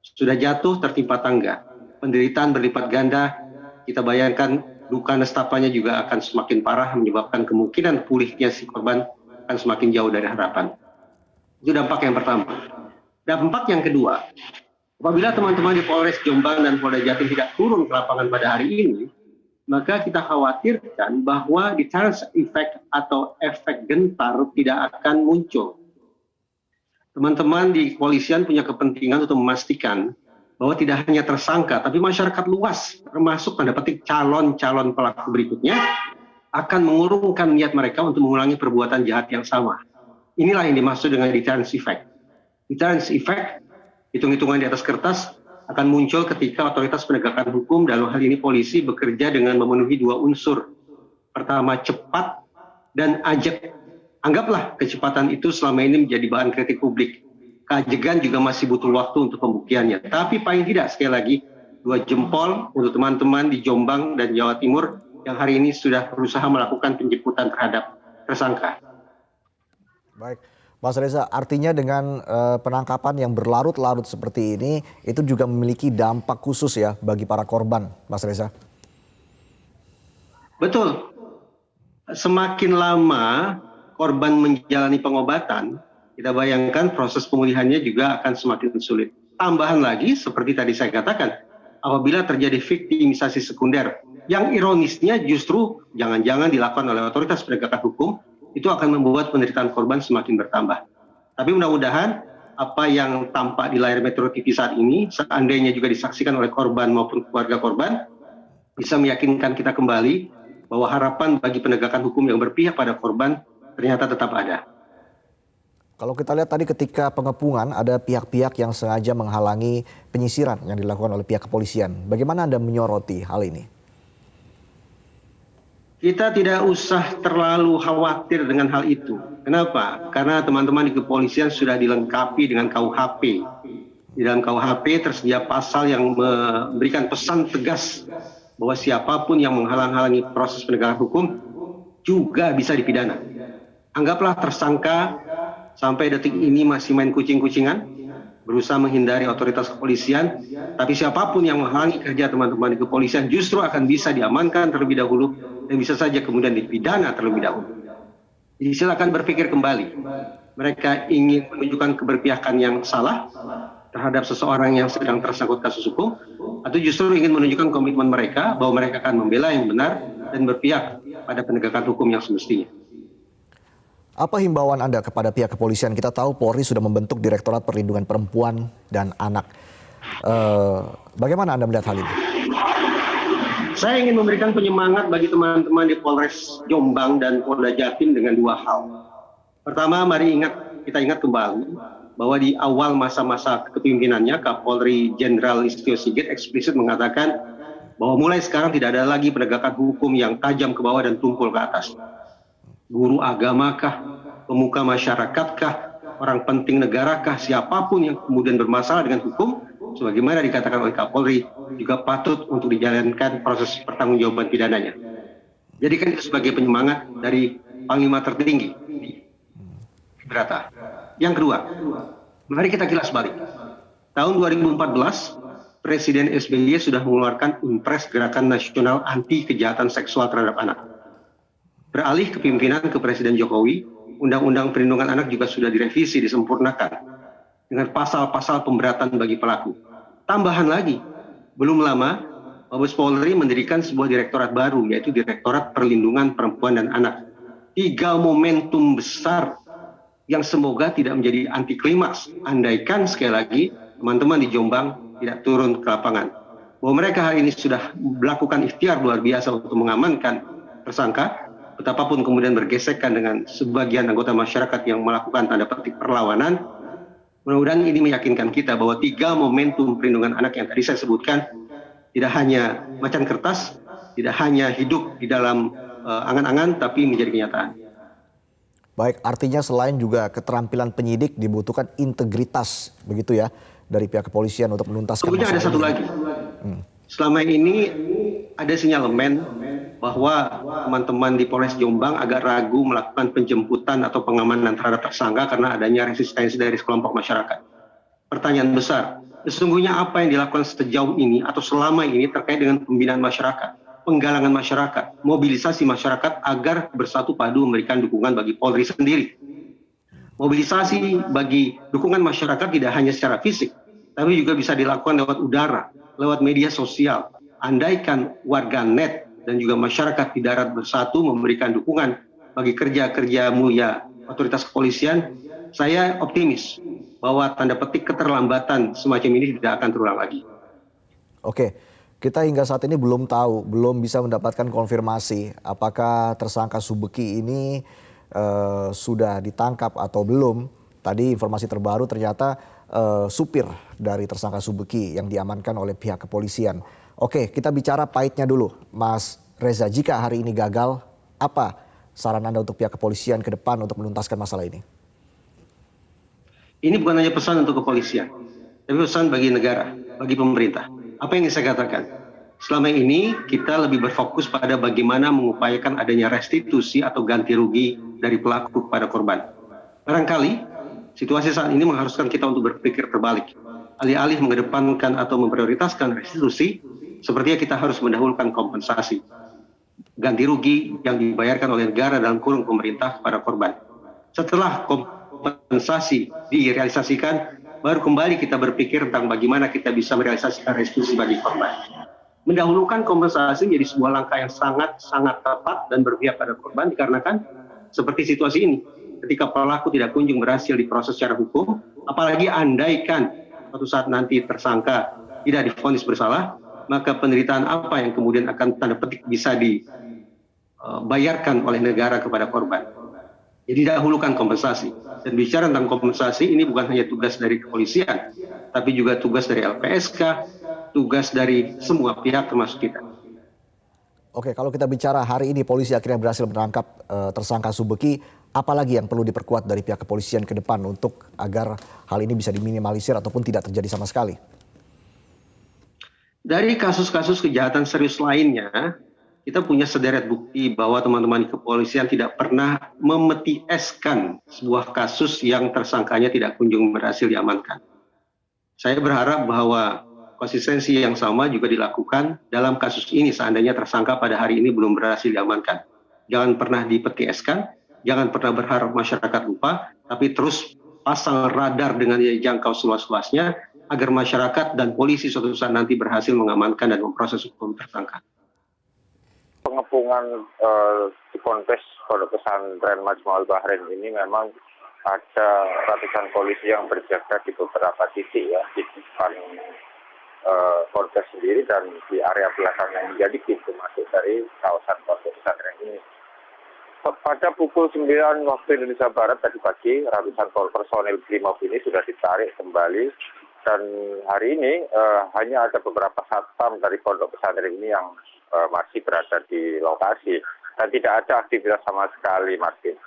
Sudah jatuh tertimpa tangga. Penderitaan berlipat ganda, kita bayangkan luka nestapanya juga akan semakin parah, menyebabkan kemungkinan pulihnya si korban akan semakin jauh dari harapan. Itu dampak yang pertama. Dampak yang kedua, apabila teman-teman di Polres Jombang dan Polda Jatim tidak turun ke lapangan pada hari ini, maka kita khawatirkan bahwa deterrence effect atau efek gentar tidak akan muncul. Teman-teman di kepolisian punya kepentingan untuk memastikan bahwa tidak hanya tersangka, tapi masyarakat luas, termasuk tanda petik calon-calon pelaku berikutnya, akan mengurungkan niat mereka untuk mengulangi perbuatan jahat yang sama. Inilah yang dimaksud dengan deterrence effect. Deterrence effect, hitung-hitungan di atas kertas, akan muncul ketika otoritas penegakan hukum, dalam hal ini polisi, bekerja dengan memenuhi dua unsur. Pertama, cepat dan ajak. Anggaplah kecepatan itu selama ini menjadi bahan kritik publik. Keajegan juga masih butuh waktu untuk pembuktiannya. Tapi paling tidak, sekali lagi, 2 jempol untuk teman-teman di Jombang dan Jawa Timur yang hari ini sudah berusaha melakukan penjemputan terhadap tersangka. Baik, Mas Reza, artinya dengan penangkapan yang berlarut-larut seperti ini, itu juga memiliki dampak khusus ya bagi para korban, Mas Reza? Betul. Semakin lama korban menjalani pengobatan, kita bayangkan proses pemulihannya juga akan semakin sulit. Tambahan lagi, seperti tadi saya katakan, apabila terjadi viktimisasi sekunder, yang ironisnya justru jangan-jangan dilakukan oleh otoritas penegakan hukum, itu akan membuat penderitaan korban semakin bertambah. Tapi mudah-mudahan apa yang tampak di layar Metro TV saat ini, seandainya juga disaksikan oleh korban maupun keluarga korban, bisa meyakinkan kita kembali bahwa harapan bagi penegakan hukum yang berpihak pada korban ternyata tetap ada. Kalau kita lihat tadi ketika pengepungan ada pihak-pihak yang sengaja menghalangi penyisiran yang dilakukan oleh pihak kepolisian. Bagaimana Anda menyoroti hal ini? Kita tidak usah terlalu khawatir dengan hal itu. Kenapa? Karena teman-teman di kepolisian sudah dilengkapi dengan KUHP. Di dalam KUHP tersedia pasal yang memberikan pesan tegas bahwa siapapun yang menghalang-halangi proses penegakan hukum juga bisa dipidana. Anggaplah tersangka sampai detik ini masih main kucing-kucingan, berusaha menghindari otoritas kepolisian, tapi siapapun yang menghalangi kerja teman-teman di kepolisian justru akan bisa diamankan terlebih dahulu dan bisa saja kemudian dipidana terlebih dahulu. Jadi silakan berpikir kembali. Mereka ingin menunjukkan keberpihakan yang salah terhadap seseorang yang sedang tersangkut kasus hukum, atau justru ingin menunjukkan komitmen mereka bahwa mereka akan membela yang benar dan berpihak pada penegakan hukum yang semestinya. Apa himbauan Anda kepada pihak kepolisian? Kita tahu Polri sudah membentuk Direktorat Perlindungan Perempuan dan Anak. Bagaimana Anda melihat hal ini? Saya ingin memberikan penyemangat bagi teman-teman di Polres Jombang dan Polda Jatim dengan dua hal. Pertama, mari kita ingat kembali bahwa di awal masa-masa kepemimpinannya Kapolri Jenderal Listio Sigit eksplisit mengatakan bahwa mulai sekarang tidak ada lagi penegakan hukum yang tajam ke bawah dan tumpul ke atas. Guru agamakah, pemuka masyarakatkah, orang penting negarakah, siapapun yang kemudian bermasalah dengan hukum, sebagaimana dikatakan oleh Kapolri, juga patut untuk dijalankan proses pertanggungjawaban pidananya. Jadikan itu sebagai penyemangat dari Panglima tertinggi Brata. Yang kedua, mari kita kilas balik. Tahun 2014, Presiden SBY sudah mengeluarkan Impres Gerakan Nasional Anti Kejahatan Seksual Terhadap Anak. Beralih kepemimpinan ke Presiden Jokowi, Undang-Undang Perlindungan Anak juga sudah direvisi, disempurnakan dengan pasal-pasal pemberatan bagi pelaku. Tambahan lagi, belum lama Mabes Polri mendirikan sebuah direktorat baru, yaitu Direktorat Perlindungan Perempuan dan Anak. 3 momentum besar yang semoga tidak menjadi anti klimaks, andaikan sekali lagi teman-teman di Jombang tidak turun ke lapangan. Bahwa mereka hari ini sudah melakukan ikhtiar luar biasa untuk mengamankan tersangka, betapapun kemudian bergesekan dengan sebagian anggota masyarakat yang melakukan tanda petik perlawanan, mudah-mudahan ini meyakinkan kita bahwa 3 momentum perlindungan anak yang tadi saya sebutkan tidak hanya macan kertas, tidak hanya hidup di dalam angan-angan, tapi menjadi kenyataan. Baik, artinya selain juga keterampilan penyidik dibutuhkan integritas, begitu ya, dari pihak kepolisian untuk menuntaskan masalah ini. Ada satu lagi. Selama ini ada sinyalemen bahwa teman-teman di Polres Jombang agak ragu melakukan penjemputan atau pengamanan terhadap tersangka karena adanya resistensi dari sekelompok masyarakat. Pertanyaan besar, sesungguhnya apa yang dilakukan sejauh ini atau selama ini terkait dengan pembinaan masyarakat, penggalangan masyarakat, mobilisasi masyarakat agar bersatu padu memberikan dukungan bagi Polri sendiri. Mobilisasi bagi dukungan masyarakat tidak hanya secara fisik, tapi juga bisa dilakukan lewat udara, lewat media sosial. Andaikan warga net dan juga masyarakat di darat bersatu memberikan dukungan bagi kerja-kerja mulia otoritas kepolisian, saya optimis bahwa tanda petik keterlambatan semacam ini tidak akan terulang lagi. Oke, kita hingga saat ini belum tahu, belum bisa mendapatkan konfirmasi apakah tersangka Subeki ini sudah ditangkap atau belum. Tadi informasi terbaru ternyata supir dari tersangka Subeki yang diamankan oleh pihak kepolisian. Oke, kita bicara pahitnya dulu. Mas Reza, jika hari ini gagal, apa saran Anda untuk pihak kepolisian ke depan untuk menuntaskan masalah ini? Ini bukan hanya pesan untuk kepolisian, tapi pesan bagi negara, bagi pemerintah. Apa yang saya katakan? Selama ini kita lebih berfokus pada bagaimana mengupayakan adanya restitusi atau ganti rugi dari pelaku kepada korban. Barangkali situasi saat ini mengharuskan kita untuk berpikir terbalik. Alih-alih mengedepankan atau memprioritaskan restitusi, sepertinya kita harus mendahulukan kompensasi. Ganti rugi yang dibayarkan oleh negara dalam kurung pemerintah kepada korban. Setelah kompensasi direalisasikan, baru kembali kita berpikir tentang bagaimana kita bisa merealisasikan restitusi bagi korban. Mendahulukan kompensasi menjadi sebuah langkah yang sangat tepat dan berpihak pada korban, dikarenakan seperti situasi ini. Ketika pelaku tidak kunjung berhasil diproses secara hukum, apalagi andaikan suatu saat nanti tersangka tidak divonis bersalah, maka penderitaan apa yang kemudian akan tanda petik bisa dibayarkan oleh negara kepada korban. Jadi dahulukan kompensasi. Dan bicara tentang kompensasi, ini bukan hanya tugas dari kepolisian, tapi juga tugas dari LPSK, tugas dari semua pihak termasuk kita. Oke, kalau kita bicara hari ini polisi akhirnya berhasil menangkap tersangka Subeki, apalagi yang perlu diperkuat dari pihak kepolisian ke depan untuk agar hal ini bisa diminimalisir ataupun tidak terjadi sama sekali? Dari kasus-kasus kejahatan serius lainnya, kita punya sederet bukti bahwa teman-teman di kepolisian tidak pernah memetieskan sebuah kasus yang tersangkanya tidak kunjung berhasil diamankan. Saya berharap bahwa konsistensi yang sama juga dilakukan dalam kasus ini seandainya tersangka pada hari ini belum berhasil diamankan. Jangan pernah dipetieskan, jangan pernah berharap masyarakat lupa, tapi terus pasang radar dengan jangkau seluas-luasnya agar masyarakat dan polisi suatu saat nanti berhasil mengamankan dan memproses hukum tersangka. pengepungan di Ponpes Pondok Pesantren Majma'ul Bahrain ini memang ada ratusan polisi yang berjaga di beberapa titik ya, di depan Ponpes sendiri dan di area belakang yang menjadi pintu masuk dari kawasan Pondok Pesantren ini. Pada pukul 9 waktu Indonesia Barat tadi pagi, ratusan personil Brimob ini sudah ditarik kembali dan hari ini hanya ada beberapa satpam dari Pondok Pesantren ini yang masih berada di lokasi dan tidak ada aktivitas sama sekali, Martin.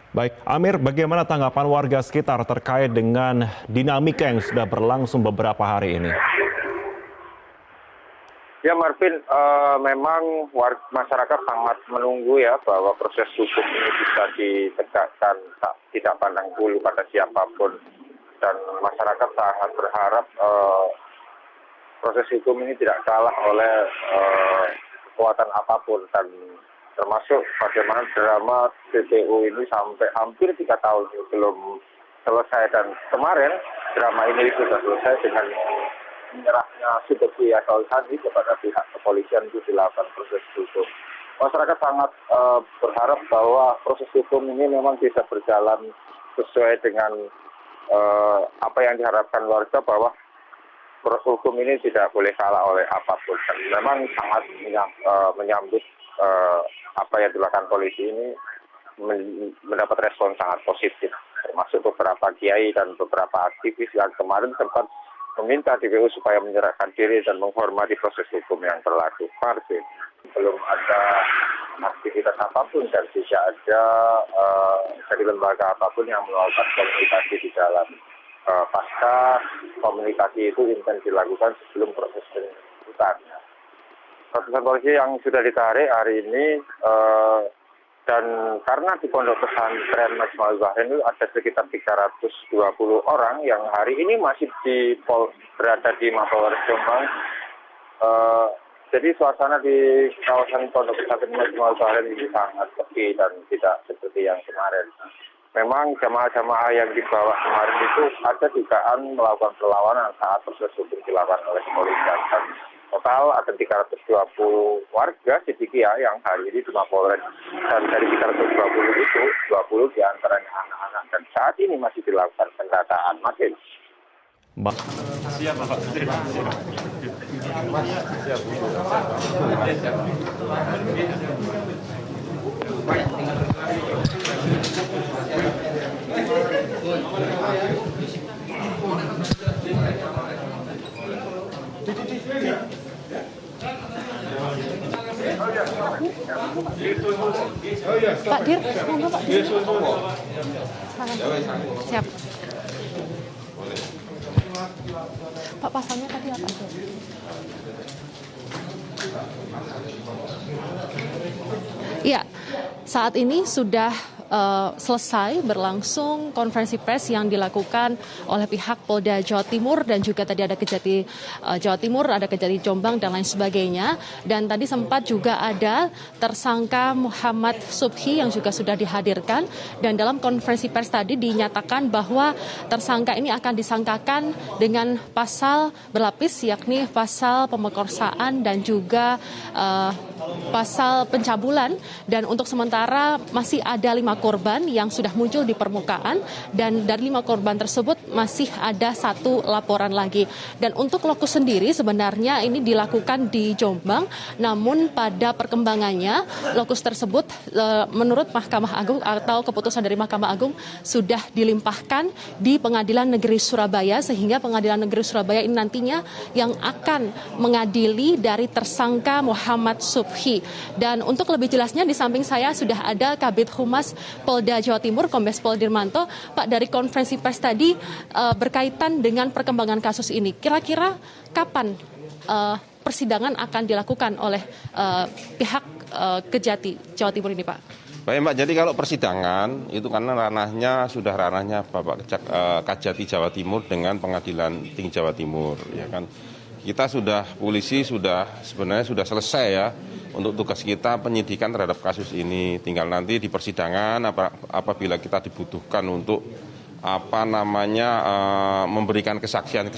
Baik, Amir, bagaimana tanggapan warga sekitar terkait dengan dinamika yang sudah berlangsung beberapa hari ini? Ya, Marvin, memang masyarakat sangat menunggu ya bahwa proses hukum ini bisa ditegakkan, tidak pandang bulu pada siapapun. Dan masyarakat sangat berharap proses hukum ini tidak kalah oleh kekuatan apapun. Dan termasuk bagaimana drama TPU ini sampai hampir 3 tahun belum selesai. Dan kemarin drama ini sudah selesai dengan menyerahnya Subeki Asal-Sani kepada pihak kepolisian untuk dilakukan proses hukum. Masyarakat sangat berharap bahwa proses hukum ini memang bisa berjalan sesuai dengan apa yang diharapkan warga, bahwa proses hukum ini tidak boleh kalah oleh apapun. Dan memang sangat menyambut apa yang dilakukan polisi ini mendapat respon sangat positif, termasuk beberapa kiai dan beberapa aktivis yang kemarin sempat meminta DPU supaya menyerahkan diri dan menghormati proses hukum yang berlaku. Marvin, belum ada aktivitas apapun dan tidak ada dari lembaga apapun yang melakukan komunikasi di dalam pasca komunikasi itu intens dilakukan sebelum proses penuntutan. Ratusan polisi yang sudah ditarik hari ini dan karena di Pondok Pesantren Majma'ul Bahrain itu ada sekitar 320 orang yang hari ini masih berada di Mapolres Jombang. Jadi suasana di kawasan Pondok Pesantren Majma'ul Bahrain ini sangat sepi dan tidak seperti yang kemarin. Memang jamaah-jamaah yang dibawa kemarin itu ada dugaan melakukan perlawanan saat proses hukum dilakukan oleh kepolisian. Dan total ada 320 warga Siddiqiyah yang hari ini di Mapolres. Dan dari 320 itu, 20 diantaranya anak-anak. Dan saat ini masih dilakukan pendataan. Makin. Siap, Bapak. Pak Dir, monggo Pak Dir. Siap. Pak, pasalnya tadi apa? Iya, saat ini sudah selesai berlangsung konferensi pers yang dilakukan oleh pihak Polda Jawa Timur dan juga tadi ada Kejati Jawa Timur, ada Kejati Jombang dan lain sebagainya. Dan tadi sempat juga ada tersangka Muhammad Subhi yang juga sudah dihadirkan. Dan dalam konferensi pers tadi dinyatakan bahwa tersangka ini akan disangkakan dengan pasal berlapis, yakni pasal pemerkosaan dan juga pasal pencabulan. Dan untuk sementara masih ada 5 korban yang sudah muncul di permukaan dan dari 5 korban tersebut masih ada 1 laporan lagi. Dan untuk lokus sendiri sebenarnya ini dilakukan di Jombang, namun pada perkembangannya lokus tersebut menurut Mahkamah Agung atau keputusan dari Mahkamah Agung sudah dilimpahkan di Pengadilan Negeri Surabaya, sehingga Pengadilan Negeri Surabaya ini nantinya yang akan mengadili dari tersangka Muhammad Subhi. Dan untuk lebih jelasnya di samping saya sudah ada Kabid Humas Polda Jawa Timur, Kombes Pol Dirmanto. Pak, dari konferensi pers tadi berkaitan dengan perkembangan kasus ini, kira-kira kapan persidangan akan dilakukan oleh pihak Kejati Jawa Timur ini, Pak? Baik Mbak, jadi kalau persidangan itu karena ranahnya Bapak Kejati Jawa Timur dengan Pengadilan Tinggi Jawa Timur, ya kan. Kita polisi sebenarnya sudah selesai ya untuk tugas kita penyidikan terhadap kasus ini. Tinggal nanti di persidangan apabila kita dibutuhkan untuk memberikan kesaksian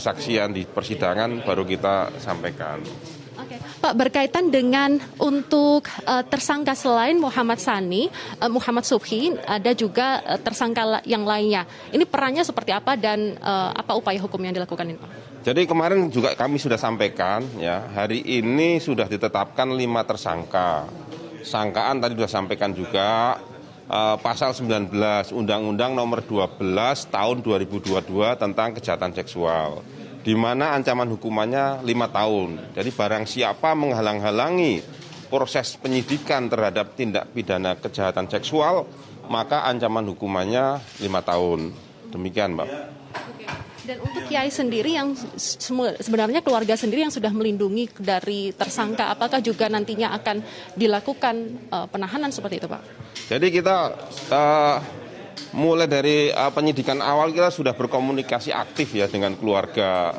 di persidangan baru kita sampaikan. Oke. Pak, berkaitan dengan untuk tersangka selain Muhammad Subki, ada juga tersangka yang lainnya. Ini perannya seperti apa dan apa upaya hukum yang dilakukan ini, Pak? Jadi kemarin juga kami sudah sampaikan, ya, hari ini sudah ditetapkan 5 tersangka. Sangkaan tadi sudah sampaikan juga pasal 19 Undang-Undang Nomor 12 Tahun 2022 tentang kejahatan seksual, di mana ancaman hukumannya 5 tahun. Jadi barang siapa menghalang-halangi proses penyidikan terhadap tindak pidana kejahatan seksual, maka ancaman hukumannya 5 tahun. Demikian, Mbak. Dan untuk Kiai sendiri yang sebenarnya keluarga sendiri yang sudah melindungi dari tersangka, apakah juga nantinya akan dilakukan penahanan seperti itu, Pak? Jadi kita mulai dari penyidikan awal kita sudah berkomunikasi aktif ya dengan keluarga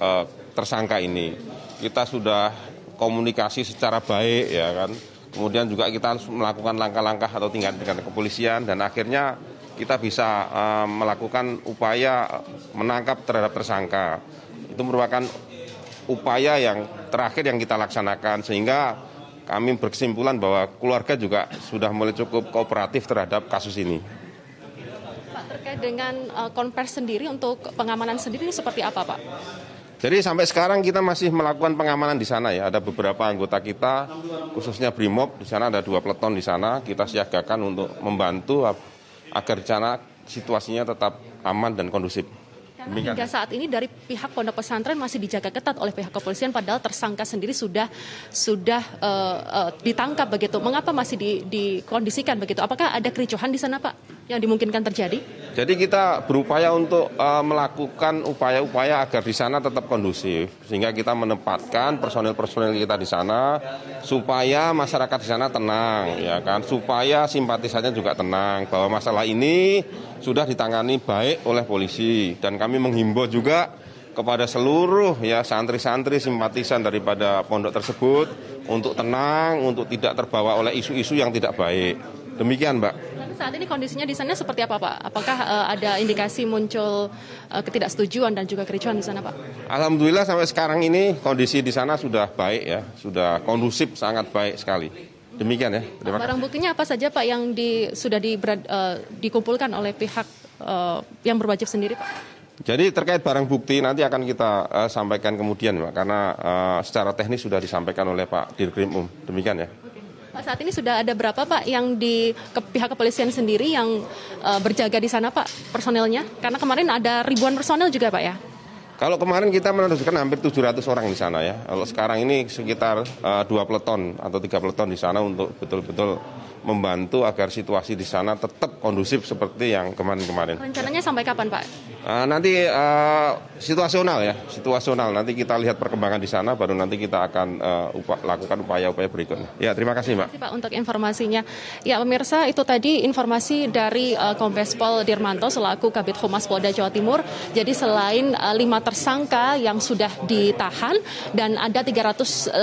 tersangka ini. Kita sudah komunikasi secara baik, ya kan. Kemudian juga kita melakukan langkah-langkah atau tingkat-tingkat kepolisian, dan akhirnya kita bisa melakukan upaya menangkap terhadap tersangka. Itu merupakan upaya yang terakhir yang kita laksanakan, sehingga kami berkesimpulan bahwa keluarga juga sudah mulai cukup kooperatif terhadap kasus ini. Pak, terkait dengan konvers sendiri untuk pengamanan sendiri ini seperti apa, Pak? Jadi sampai sekarang kita masih melakukan pengamanan di sana ya. Ada beberapa anggota kita, khususnya Brimob, di sana ada 2 peleton di sana. Kita siagakan untuk membantu agar di sana situasinya tetap aman dan kondusif. Karena hingga saat ini dari pihak pondok pesantren masih dijaga ketat oleh pihak kepolisian, padahal tersangka sendiri sudah ditangkap begitu. Mengapa masih dikondisikan begitu? Apakah ada kericuhan di sana, Pak, yang dimungkinkan terjadi? Jadi kita berupaya untuk melakukan upaya-upaya agar di sana tetap kondusif, sehingga kita menempatkan personil-personil kita di sana supaya masyarakat di sana tenang, ya kan? Supaya simpatisannya juga tenang bahwa masalah ini sudah ditangani baik oleh polisi, dan kami menghimbau juga kepada seluruh ya santri-santri simpatisan daripada pondok tersebut untuk tenang, untuk tidak terbawa oleh isu-isu yang tidak baik. Demikian, Mbak. Saat ini kondisinya di sana seperti apa, Pak? Apakah ada indikasi muncul ketidaksetujuan dan juga kericuhan di sana, Pak? Alhamdulillah sampai sekarang ini kondisi di sana sudah baik ya, sudah kondusif, sangat baik sekali. Demikian ya. Terima kasih. Barang buktinya apa saja, Pak, yang sudah dikumpulkan oleh pihak yang berwajib sendiri, Pak? Jadi terkait barang bukti nanti akan kita sampaikan kemudian, Pak, karena secara teknis sudah disampaikan oleh Pak Dirkrimum. Demikian ya. Pak, saat ini sudah ada berapa, Pak, yang di pihak kepolisian sendiri yang berjaga di sana, Pak, personelnya? Karena kemarin ada ribuan personel juga, Pak, ya? Kalau kemarin kita menunjukkan hampir 700 orang di sana ya. Kalau sekarang ini sekitar 2 peleton atau 3 peleton di sana untuk betul-betul membantu agar situasi di sana tetap kondusif seperti yang kemarin-kemarin. Rencananya sampai kapan, Pak? Nanti situasional ya, situasional. Nanti kita lihat perkembangan di sana, baru nanti kita akan lakukan upaya-upaya berikutnya. Ya, terima kasih, Mbak. Terima kasih, Pak, untuk informasinya. Ya, pemirsa, itu tadi informasi dari Kombes Pol Dirmanto selaku Kabid Humas Polda Jawa Timur. Jadi selain 5 tersangka yang sudah ditahan dan ada 315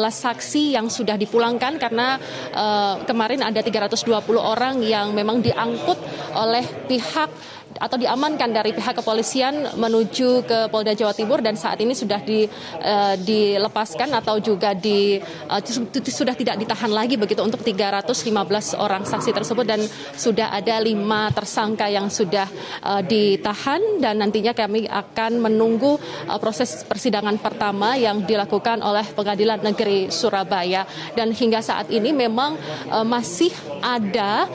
saksi yang sudah dipulangkan karena kemarin ada 320 orang yang memang diangkut oleh pihak atau diamankan dari pihak kepolisian menuju ke Polda Jawa Timur, dan saat ini sudah dilepaskan atau juga sudah tidak ditahan lagi begitu untuk 315 orang saksi tersebut, dan sudah ada 5 tersangka yang sudah ditahan, dan nantinya kami akan menunggu proses persidangan pertama yang dilakukan oleh Pengadilan Negeri Surabaya. Dan hingga saat ini memang masih ada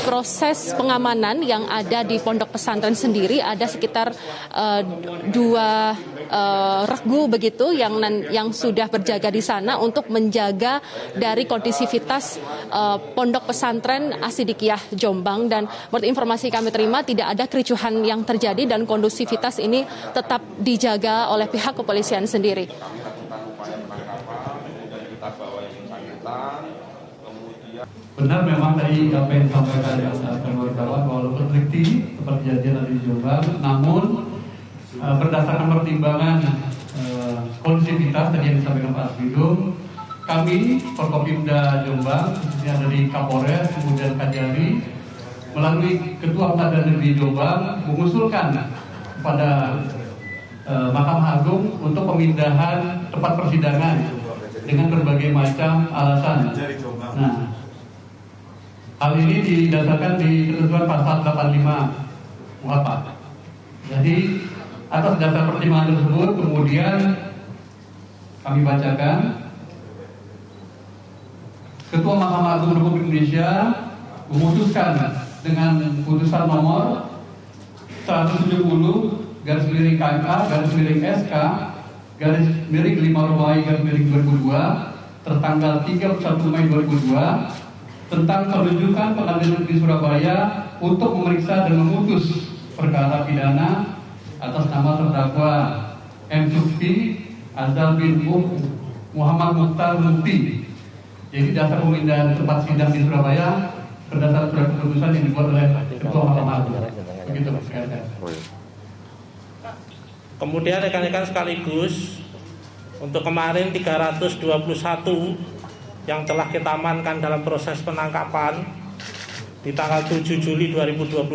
proses pengamanan yang ada di pondok pesantren sendiri. Ada sekitar 2 regu begitu yang sudah berjaga di sana untuk menjaga dari kondisivitas pondok pesantren As-Siddiqiyah Jombang. Dan menurut informasi kami terima tidak ada kericuhan yang terjadi dan kondusivitas ini tetap dijaga oleh pihak kepolisian sendiri. Benar memang tadi apa yang disampaikan kawan-kawan walaupun terjadi seperti kejadian di Jombang, namun berdasarkan pertimbangan kondusivitas tadi yang disampaikan Pak Asbidum, kami Forkopimda Jombang khususnya dari Kapolres kemudian Kajari melalui Ketua Pengadilan Negeri Jombang mengusulkan kepada Mahkamah Agung untuk pemindahan tempat persidangan dengan berbagai macam alasan. Nah, hal ini didasarkan di ketentuan pasal 85 KUHP. Jadi atas dasar pertimbangan tersebut kemudian kami bacakan Ketua Mahkamah Agung Republik Indonesia memutuskan dengan putusan nomor 170/KMA/SK/5/2002 tertanggal 31 Mei 2002 tentang penunjukan Pengadilan Negeri Surabaya untuk memeriksa dan memutus perkara pidana atas nama terdakwa M. Subki Azal bin Muhammad Mukhtar Mukti. Jadi dasar pemindahan tempat sidang di Surabaya berdasarkan surat keputusan yang dibuat oleh Ketua Mahkamah Agung. Begitu, rekan-rekan. Kemudian rekan-rekan sekaligus untuk kemarin 321 yang telah kita amankan dalam proses penangkapan di tanggal 7 Juli 2022,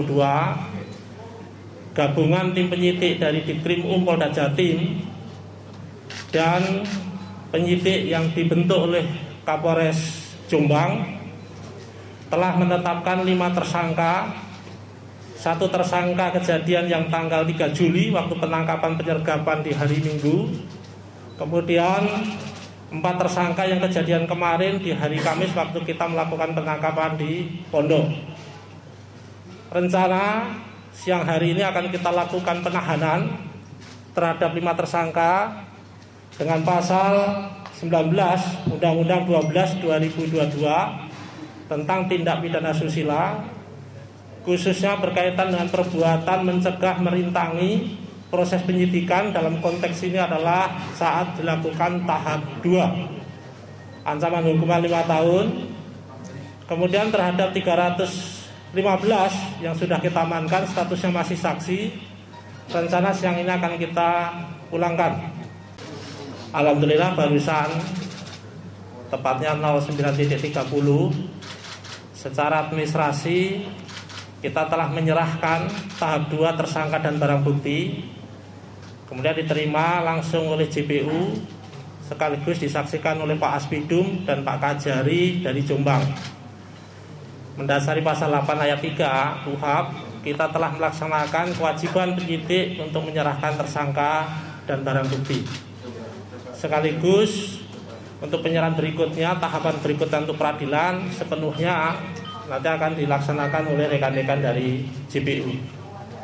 gabungan tim penyidik dari Ditkrim Polda Jatim dan penyidik yang dibentuk oleh Kapolres Jombang telah menetapkan 5 tersangka. 1 tersangka kejadian yang tanggal 3 Juli waktu penangkapan penyergapan di hari Minggu. Kemudian 4 tersangka yang kejadian kemarin di hari Kamis waktu kita melakukan penangkapan di Pondok. Rencana siang hari ini akan kita lakukan penahanan terhadap 5 tersangka dengan pasal 19 Undang-Undang 12 2022 tentang tindak pidana susila, khususnya berkaitan dengan perbuatan mencegah merintangi proses penyidikan. Dalam konteks ini adalah saat dilakukan tahap 2, ancaman hukuman 5 tahun. Kemudian terhadap 315 yang sudah kita amankan statusnya masih saksi, rencana siang ini akan kita pulangkan. Alhamdulillah barusan tepatnya 09.30 secara administrasi kita telah menyerahkan tahap 2 tersangka dan barang bukti, kemudian diterima langsung oleh JPU sekaligus disaksikan oleh Pak Aspidum dan Pak Kajari dari Jombang. Mendasari pasal 8 ayat 3 KUHP, kita telah melaksanakan kewajiban penyidik untuk menyerahkan tersangka dan barang bukti. Sekaligus untuk penyerahan berikutnya, tahapan berikutnya untuk peradilan sepenuhnya nanti akan dilaksanakan oleh rekan-rekan dari JPU.